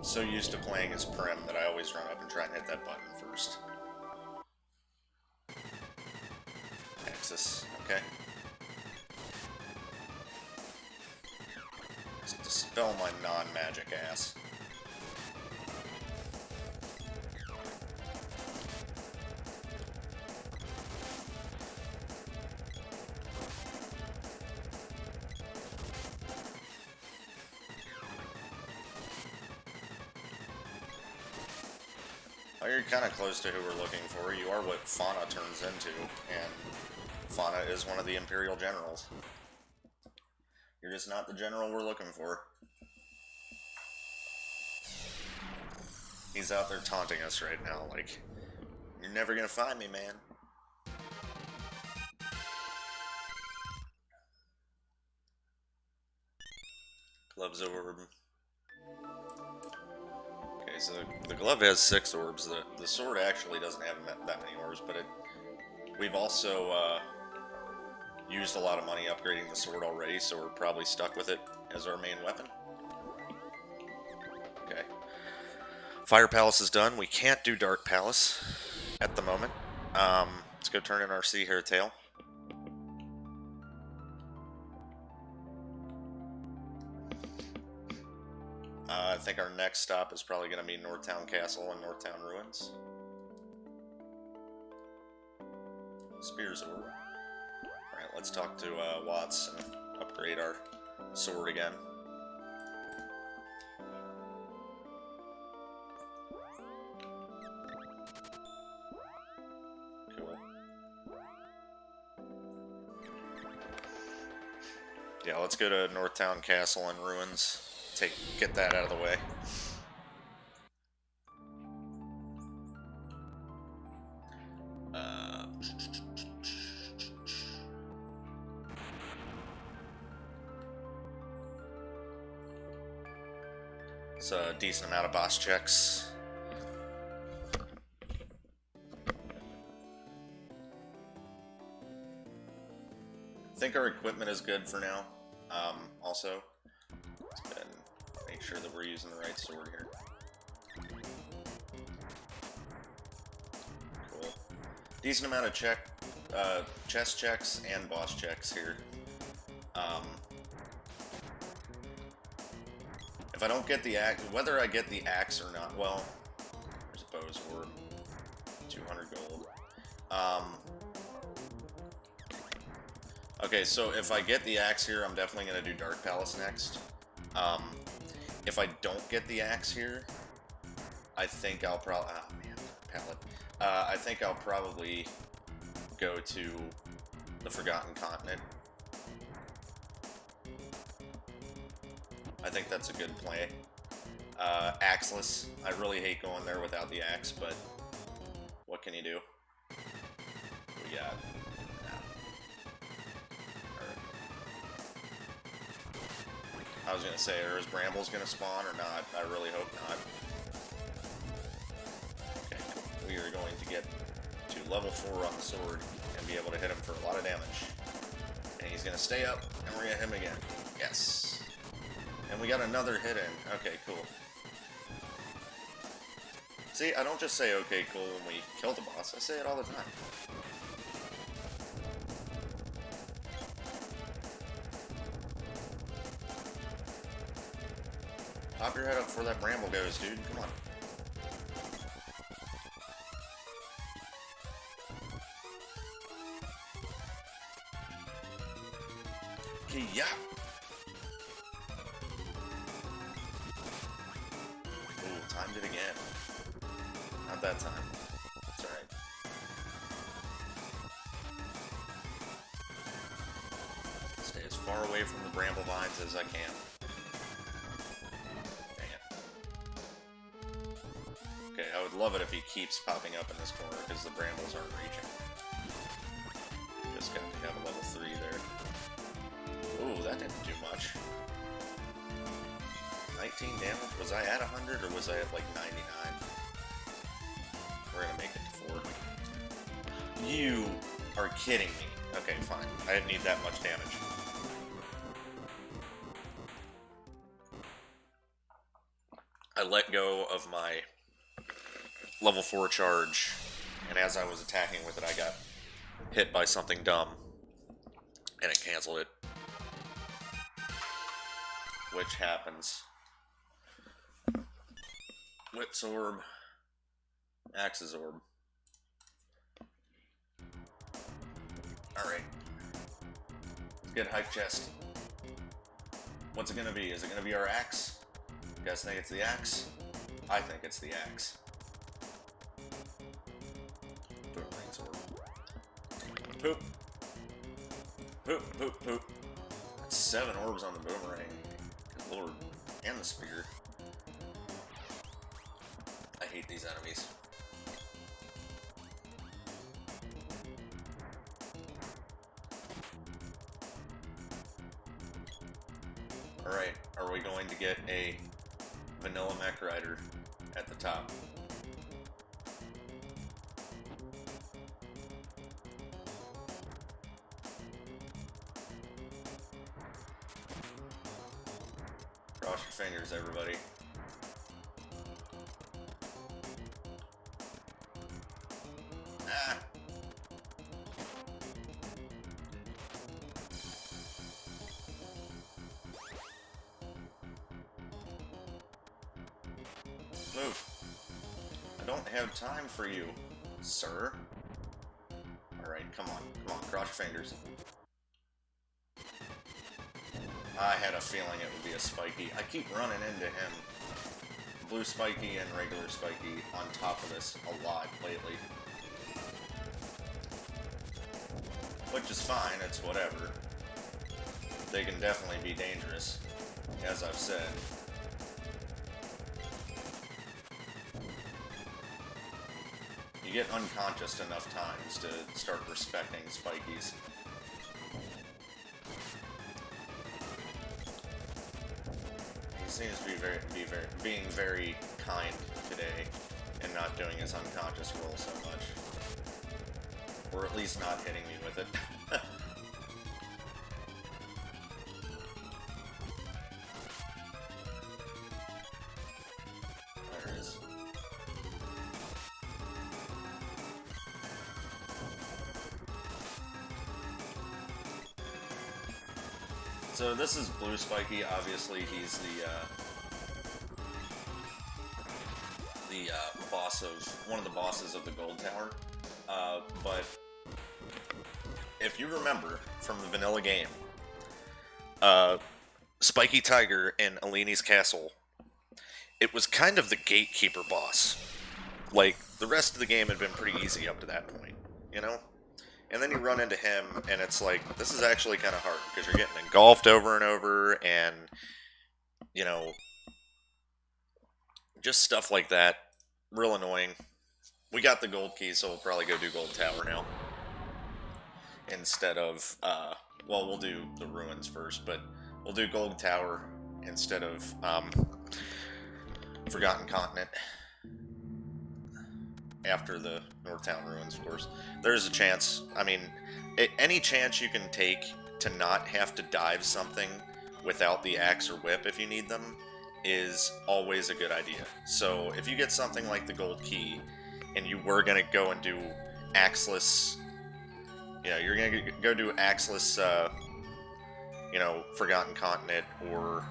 So used to playing as Prim that I always run up and try and hit that button first. Okay. Let's dispel my non-magic ass. Oh, you're kind of close to who we're looking for. You are what Fauna turns into, and Fauna is one of the Imperial Generals. You're just not the general we're looking for. He's out there taunting us right now, like, you're never gonna find me, man. Gloves Orb. Okay, so the glove has 6 orbs. The sword actually doesn't have that many orbs, but we've also used a lot of money upgrading the sword already, so we're probably stuck with it as our main weapon. Okay. Fire Palace is done. We can't do Dark Palace at the moment. Let's go turn in our Sea Hare tail. I think our next stop is probably going to be Northtown Castle and Northtown Ruins. Spears Orb. Alright, let's talk to Watts and upgrade our sword again. Yeah, let's go to Northtown Castle and Ruins. Get that out of the way. It's a decent amount of boss checks. I think our equipment is good for now. Also, let's go ahead and make sure that we're using the right sword here. Cool. Decent amount of chest checks and boss checks here. If I don't get the axe, whether I get the axe or not, well, there's a bow's orb, 200 gold. Okay, so if I get the axe here, I'm definitely going to do Dark Palace next. If I don't get the axe here, I think I'll probably... Oh, man, pallet. I think I'll probably go to the Forgotten Continent. I think that's a good play. Axeless. I really hate going there without the axe, but what can you do? We got... I was gonna say, are his brambles gonna spawn or not? I really hope not. Okay, we are going to get to level 4 on the sword and be able to hit him for a lot of damage. And he's gonna stay up, and we're gonna hit him again. Yes. And we got another hit in. Okay, cool. See, I don't just say okay, cool when we kill the boss. I say it all the time. Pop your head up before that bramble goes, dude. Come on. Okay, yeah. Ooh, timed it again. Not that time. That's alright. Stay as far away from the bramble vines as I can. I would love it if he keeps popping up in this corner because the brambles aren't reaching. Just got to have a level 3 there. Ooh, that didn't do much. 19 damage? Was I at 100 or was I at like 99? We're gonna make it to 4. You are kidding me. Okay, fine. I didn't need that much damage. I let go of my level 4 charge, and as I was attacking with it, I got hit by something dumb, and it canceled it. Which happens. Wit's orb. Axe's orb. Alright. Let's get hype chest. What's it gonna be? Is it gonna be our axe? You guys think it's the axe? I think it's the axe. Poop. Poop, poop, poop. That's 7 orbs on the boomerang. Good lord. And the spear. I hate these enemies. Alright, are we going to get a vanilla mech rider at the top? Cross your fingers, everybody. Ah! Move. I don't have time for you, sir. Alright, come on. Come on, cross your fingers. I had a feeling it would be a spiky. I keep running into him. Blue spiky and regular spiky on top of this a lot lately. Which is fine, it's whatever. they can definitely be dangerous, as I've said. You get unconscious enough times to start respecting spikies. He seems to be being very kind today, and not doing his unconscious roll so much. Or at least not hitting me with it. There it is. So this is Blue Spiky. Obviously, he's the boss of one of the bosses of the Gold Tower. But if you remember from the vanilla game, Spiky Tiger in Alini's castle, it was kind of the gatekeeper boss. Like, the rest of the game had been pretty easy up to that point, you know? And then you run into him, and it's like, this is actually kind of hard, because you're getting engulfed over and over, and, you know, just stuff like that. Real annoying. We got the gold key, so we'll probably go do Gold Tower now. Instead of, well, we'll do the ruins first, but we'll do Gold Tower instead of, Forgotten Continent. After the Northtown ruins, of course. There's a chance, I mean, any chance you can take to not have to dive something without the axe or whip if you need them is always a good idea. So if you get something like the gold key, and you were going to go and do axeless, you know, you're going to go do axeless, you know, Forgotten Continent, or,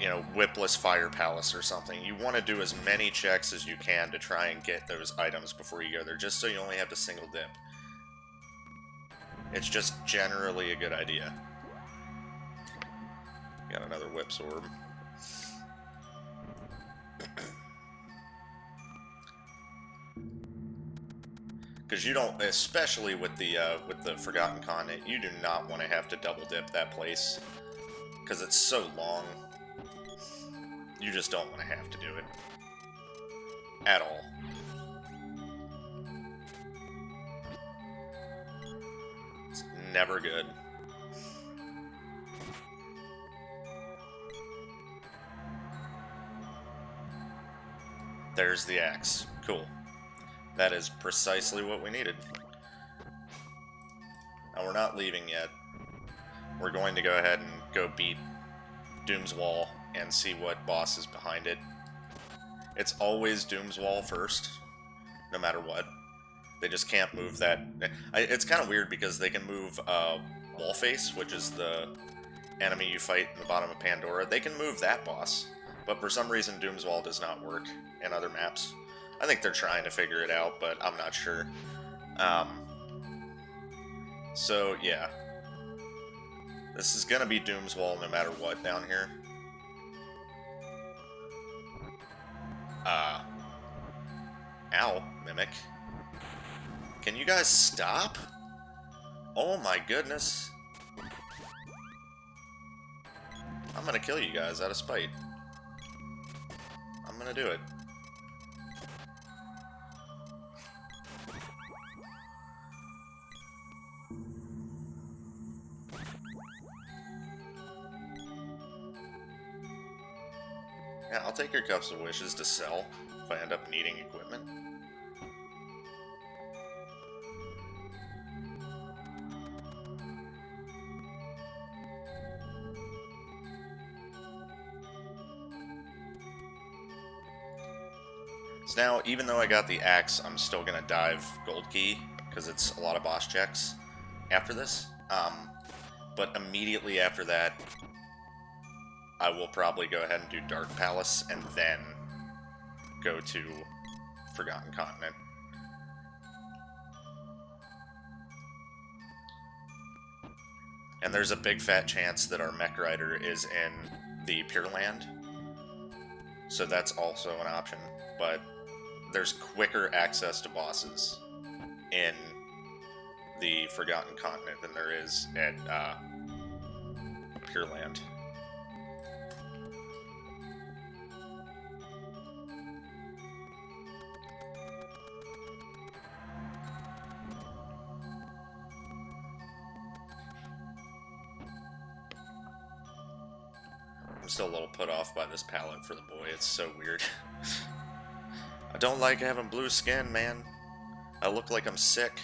you know, whipless Fire Palace or something. You want to do as many checks as you can to try and get those items before you go there, just so you only have to single dip. It's just generally a good idea. Got another Whip's Orb. Because you don't, especially with the Forgotten Continent, you do not want to have to double dip that place, because it's so long. You just don't want to have to do it at all. It's never good. There's the axe. Cool. That is precisely what we needed. Now, we're not leaving yet. We're going to go ahead and go beat Doom's Wall and see what boss is behind it. It's always Doom's Wall first, no matter what. They just can't move that. It's kind of weird because they can move Wallface, which is the enemy you fight in the bottom of Pandora. They can move that boss, but for some reason Doom's Wall does not work in other maps. I think they're trying to figure it out, but I'm not sure. So, yeah. This is gonna be Doom's Wall no matter what down here. Ow, Mimic. Can you guys stop? Oh my goodness. I'm gonna kill you guys out of spite. I'm gonna do it. Yeah, I'll take your Cups of Wishes to sell if I end up needing equipment. So now, even though I got the axe, I'm still gonna dive Gold Key, because it's a lot of boss checks after this. But immediately after that, I will probably go ahead and do Dark Palace, and then go to Forgotten Continent. And there's a big fat chance that our mech rider is in the Pure Land, so that's also an option. But there's quicker access to bosses in the Forgotten Continent than there is at Pure Land. I'm still a little put off by this palette for the boy. It's so weird. I don't like having blue skin, man. I look like I'm sick.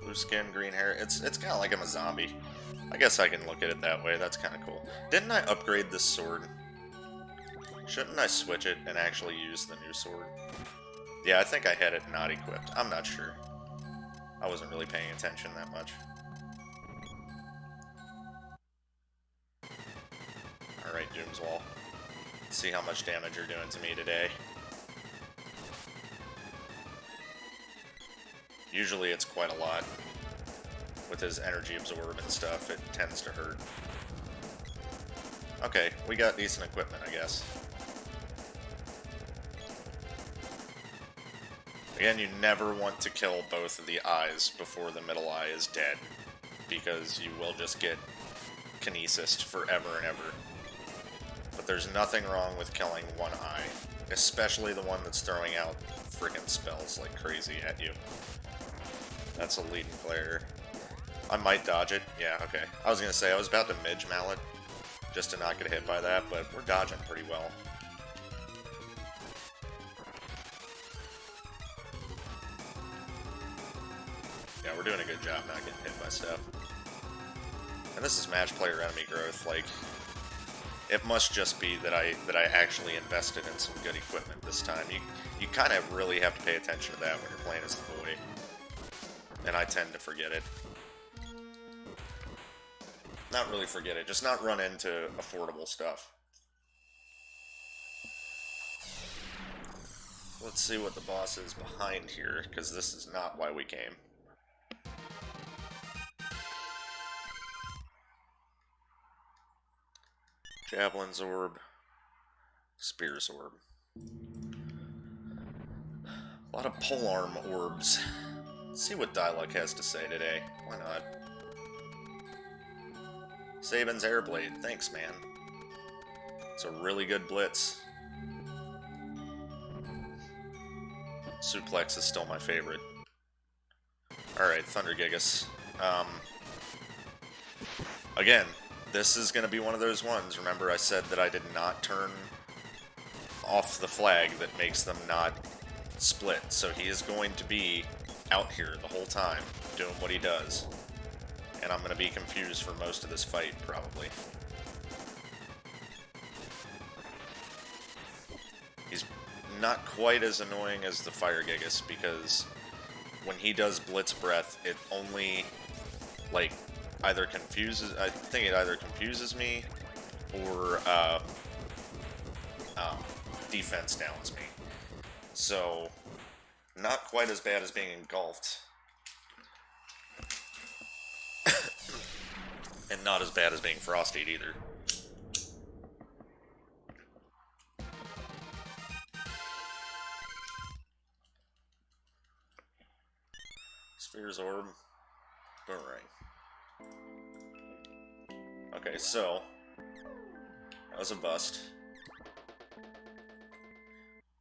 Blue skin, green hair. It's kind of like I'm a zombie. I guess I can look at it that way. That's kind of cool. Didn't I upgrade this sword? Shouldn't I switch it and actually use the new sword? Yeah, I think I had it not equipped. I'm not sure. I wasn't really paying attention that much. Alright, Doomswall. Let's see how much damage you're doing to me today. Usually it's quite a lot. With his energy absorb and stuff, it tends to hurt. Okay, we got decent equipment, I guess. Again, you never want to kill both of the eyes before the middle eye is dead, because you will just get kinesis forever and ever. But there's nothing wrong with killing one eye, especially the one that's throwing out freaking spells like crazy at you. That's a leading player. I might dodge it. Yeah, okay. I was gonna say, I was about to midge mallet, just to not get hit by that, but we're dodging pretty well. Yeah, we're doing a good job not getting hit by stuff. And this is match player enemy growth, like, it must just be that I actually invested in some good equipment this time. You kind of really have to pay attention to that when you're playing as the boy. And I tend to forget it. Not really forget it, just not run into affordable stuff. Let's see what the boss is behind here, because this is not why we came. Javelin's orb. Spear's orb. A lot of polearm orbs. Let's see what Dialog has to say today. Why not? Sabin's Airblade. Thanks, man. It's a really good blitz. Suplex is still my favorite. Alright, Thunder Gigas. Again, this is going to be one of those ones. Remember I said that I did not turn off the flag that makes them not split. So he is going to be out here the whole time, doing what he does. And I'm going to be confused for most of this fight, probably. He's not quite as annoying as the Fire Gigas, because when he does Blitz Breath, it only, like, either confuses... I think it either confuses me, or, defense downs me. So, not quite as bad as being engulfed. And not as bad as being frosted either. Sphere's Orb. Boomerang. Okay, so that was a bust.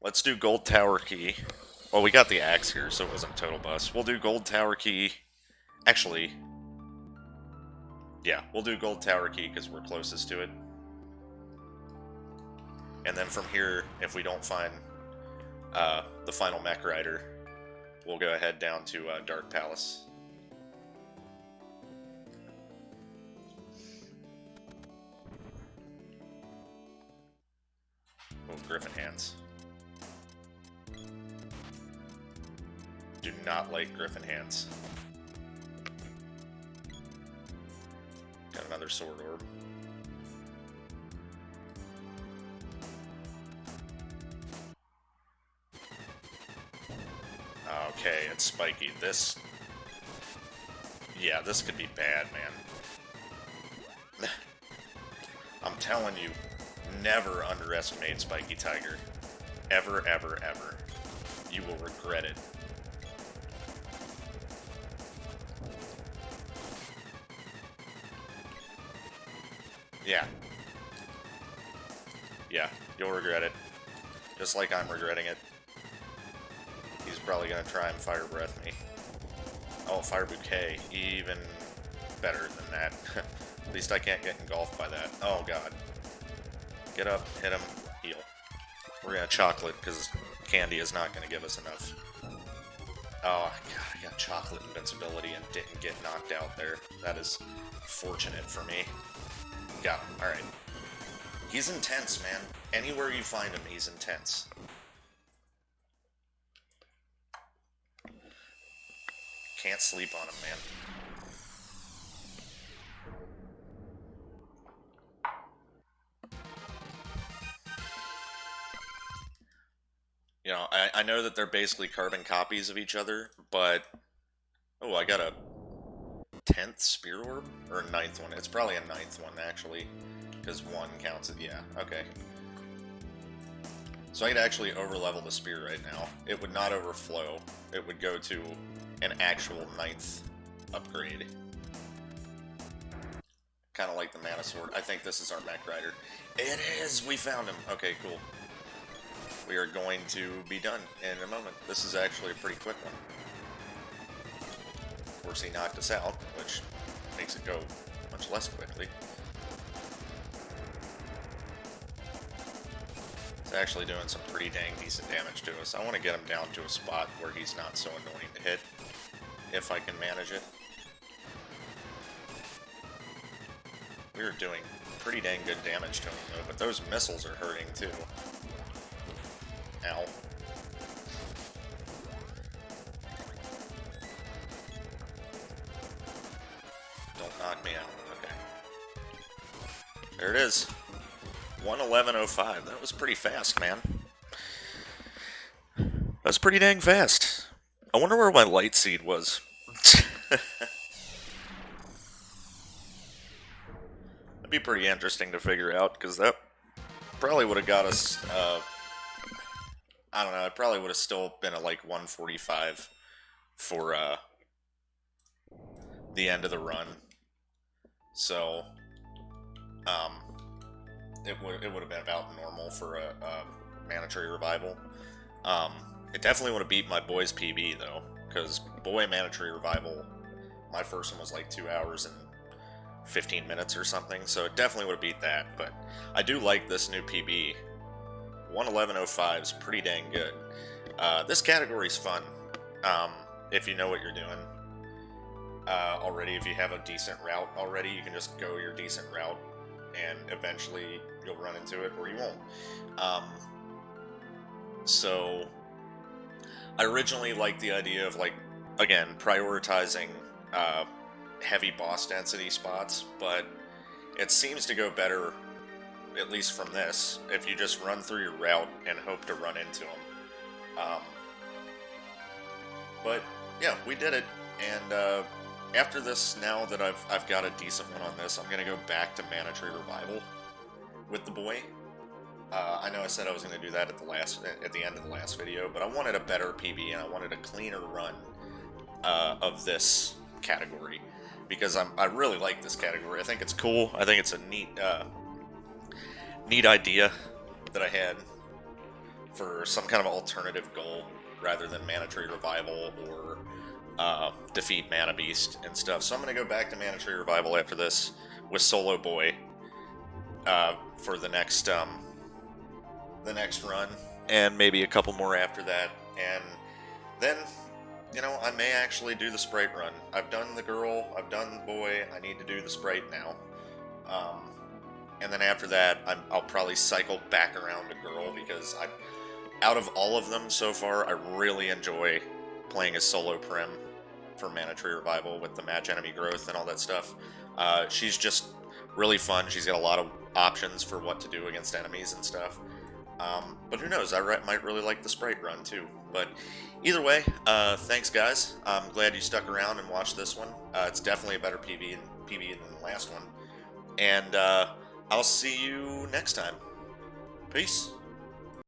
Let's do Gold Tower Key. Well, we got the axe here, so it wasn't a total bust. We'll do Gold Tower Key. Actually... yeah, we'll do Gold Tower Key because we're closest to it. And then from here, if we don't find the final Mech Rider, we'll go ahead down to Dark Palace. Oh, Griffin Hands. Do not like Griffin Hands. Got another Sword Orb. Okay, it's spiky. This... Yeah, this could be bad, man. I'm telling you, never underestimate Spiky Tiger. Ever, ever, ever. You will regret it. Yeah. Yeah, you'll regret it. Just like I'm regretting it. He's probably gonna try and Fire Breath me. Oh, Fire Bouquet. Even better than that. At least I can't get engulfed by that. Oh, God. Get up, hit him, heal. We're gonna chocolate, because candy is not gonna give us enough. Oh, God, I got chocolate invincibility and didn't get knocked out there. That is fortunate for me. Got him. Alright. He's intense, man. Anywhere you find him, he's intense. Can't sleep on him, man. You know, I know that they're basically carbon copies of each other, but... Oh, I got a 10th Spear Orb? Or a 9th one. It's probably a 9th one, actually. Because 1 counts as... Yeah, okay. So I could actually overlevel the spear right now. It would not overflow. It would go to an actual 9th upgrade. Kind of like the Mana Sword. I think this is our Mech Rider. It is! We found him! Okay, cool. We are going to be done in a moment. This is actually a pretty quick one. Of course, he knocked us out, which makes it go much less quickly. It's actually doing some pretty dang decent damage to us. I want to get him down to a spot where he's not so annoying to hit, if I can manage it. We are doing pretty dang good damage to him, though, but those missiles are hurting, too. Ow. Don't knock me out. Okay. There it is. 1:11:05. That was pretty fast, man. That's pretty dang fast. I wonder where my light seed was. That'd be pretty interesting to figure out, because that probably would have got us, I don't know, it probably would have still been at like 145 for, the end of the run. So, it would have been about normal for a Mana Tree Revival. It definitely would have beat my boy's PB, though, because boy Mana Tree Revival, my first one was like 2 hours and 15 minutes or something, so it definitely would have beat that, but I do like this new PB. 1:11:05 is pretty dang good. This category's fun, if you know what you're doing. Already, if you have a decent route already, you can just go your decent route, and eventually you'll run into it, or you won't. So, I originally liked the idea of, like, again, prioritizing heavy boss density spots, but it seems to go better, at least from this, if you just run through your route and hope to run into them. But, yeah, we did it, and after this, now that I've got a decent one on this, I'm going to go back to Mana Tree Revival with the boy. I know I said I was going to do that at the end of the last video, but I wanted a better PB and I wanted a cleaner run of this category, because I really like this category. I think it's cool. I think it's a neat idea that I had for some kind of alternative goal rather than Mana Tree Revival or defeat Mana Beast and stuff. So I'm going to go back to Mana Tree Revival after this with Solo Boy for the next run, and maybe a couple more after that, and then, you know, I may actually do the Sprite run. I've done the girl, I've done the boy, I need to do the Sprite now. And then after that, I'll probably cycle back around to girl, because out of all of them so far, I really enjoy playing as Solo Prim for Mana Tree Revival with the match enemy growth and all that stuff. She's just really fun. She's got a lot of options for what to do against enemies and stuff. But who knows, I might really like the Sprite run too. But either way, thanks guys. I'm glad you stuck around and watched this one. It's definitely a better PB than the last one. And I'll see you next time. Peace.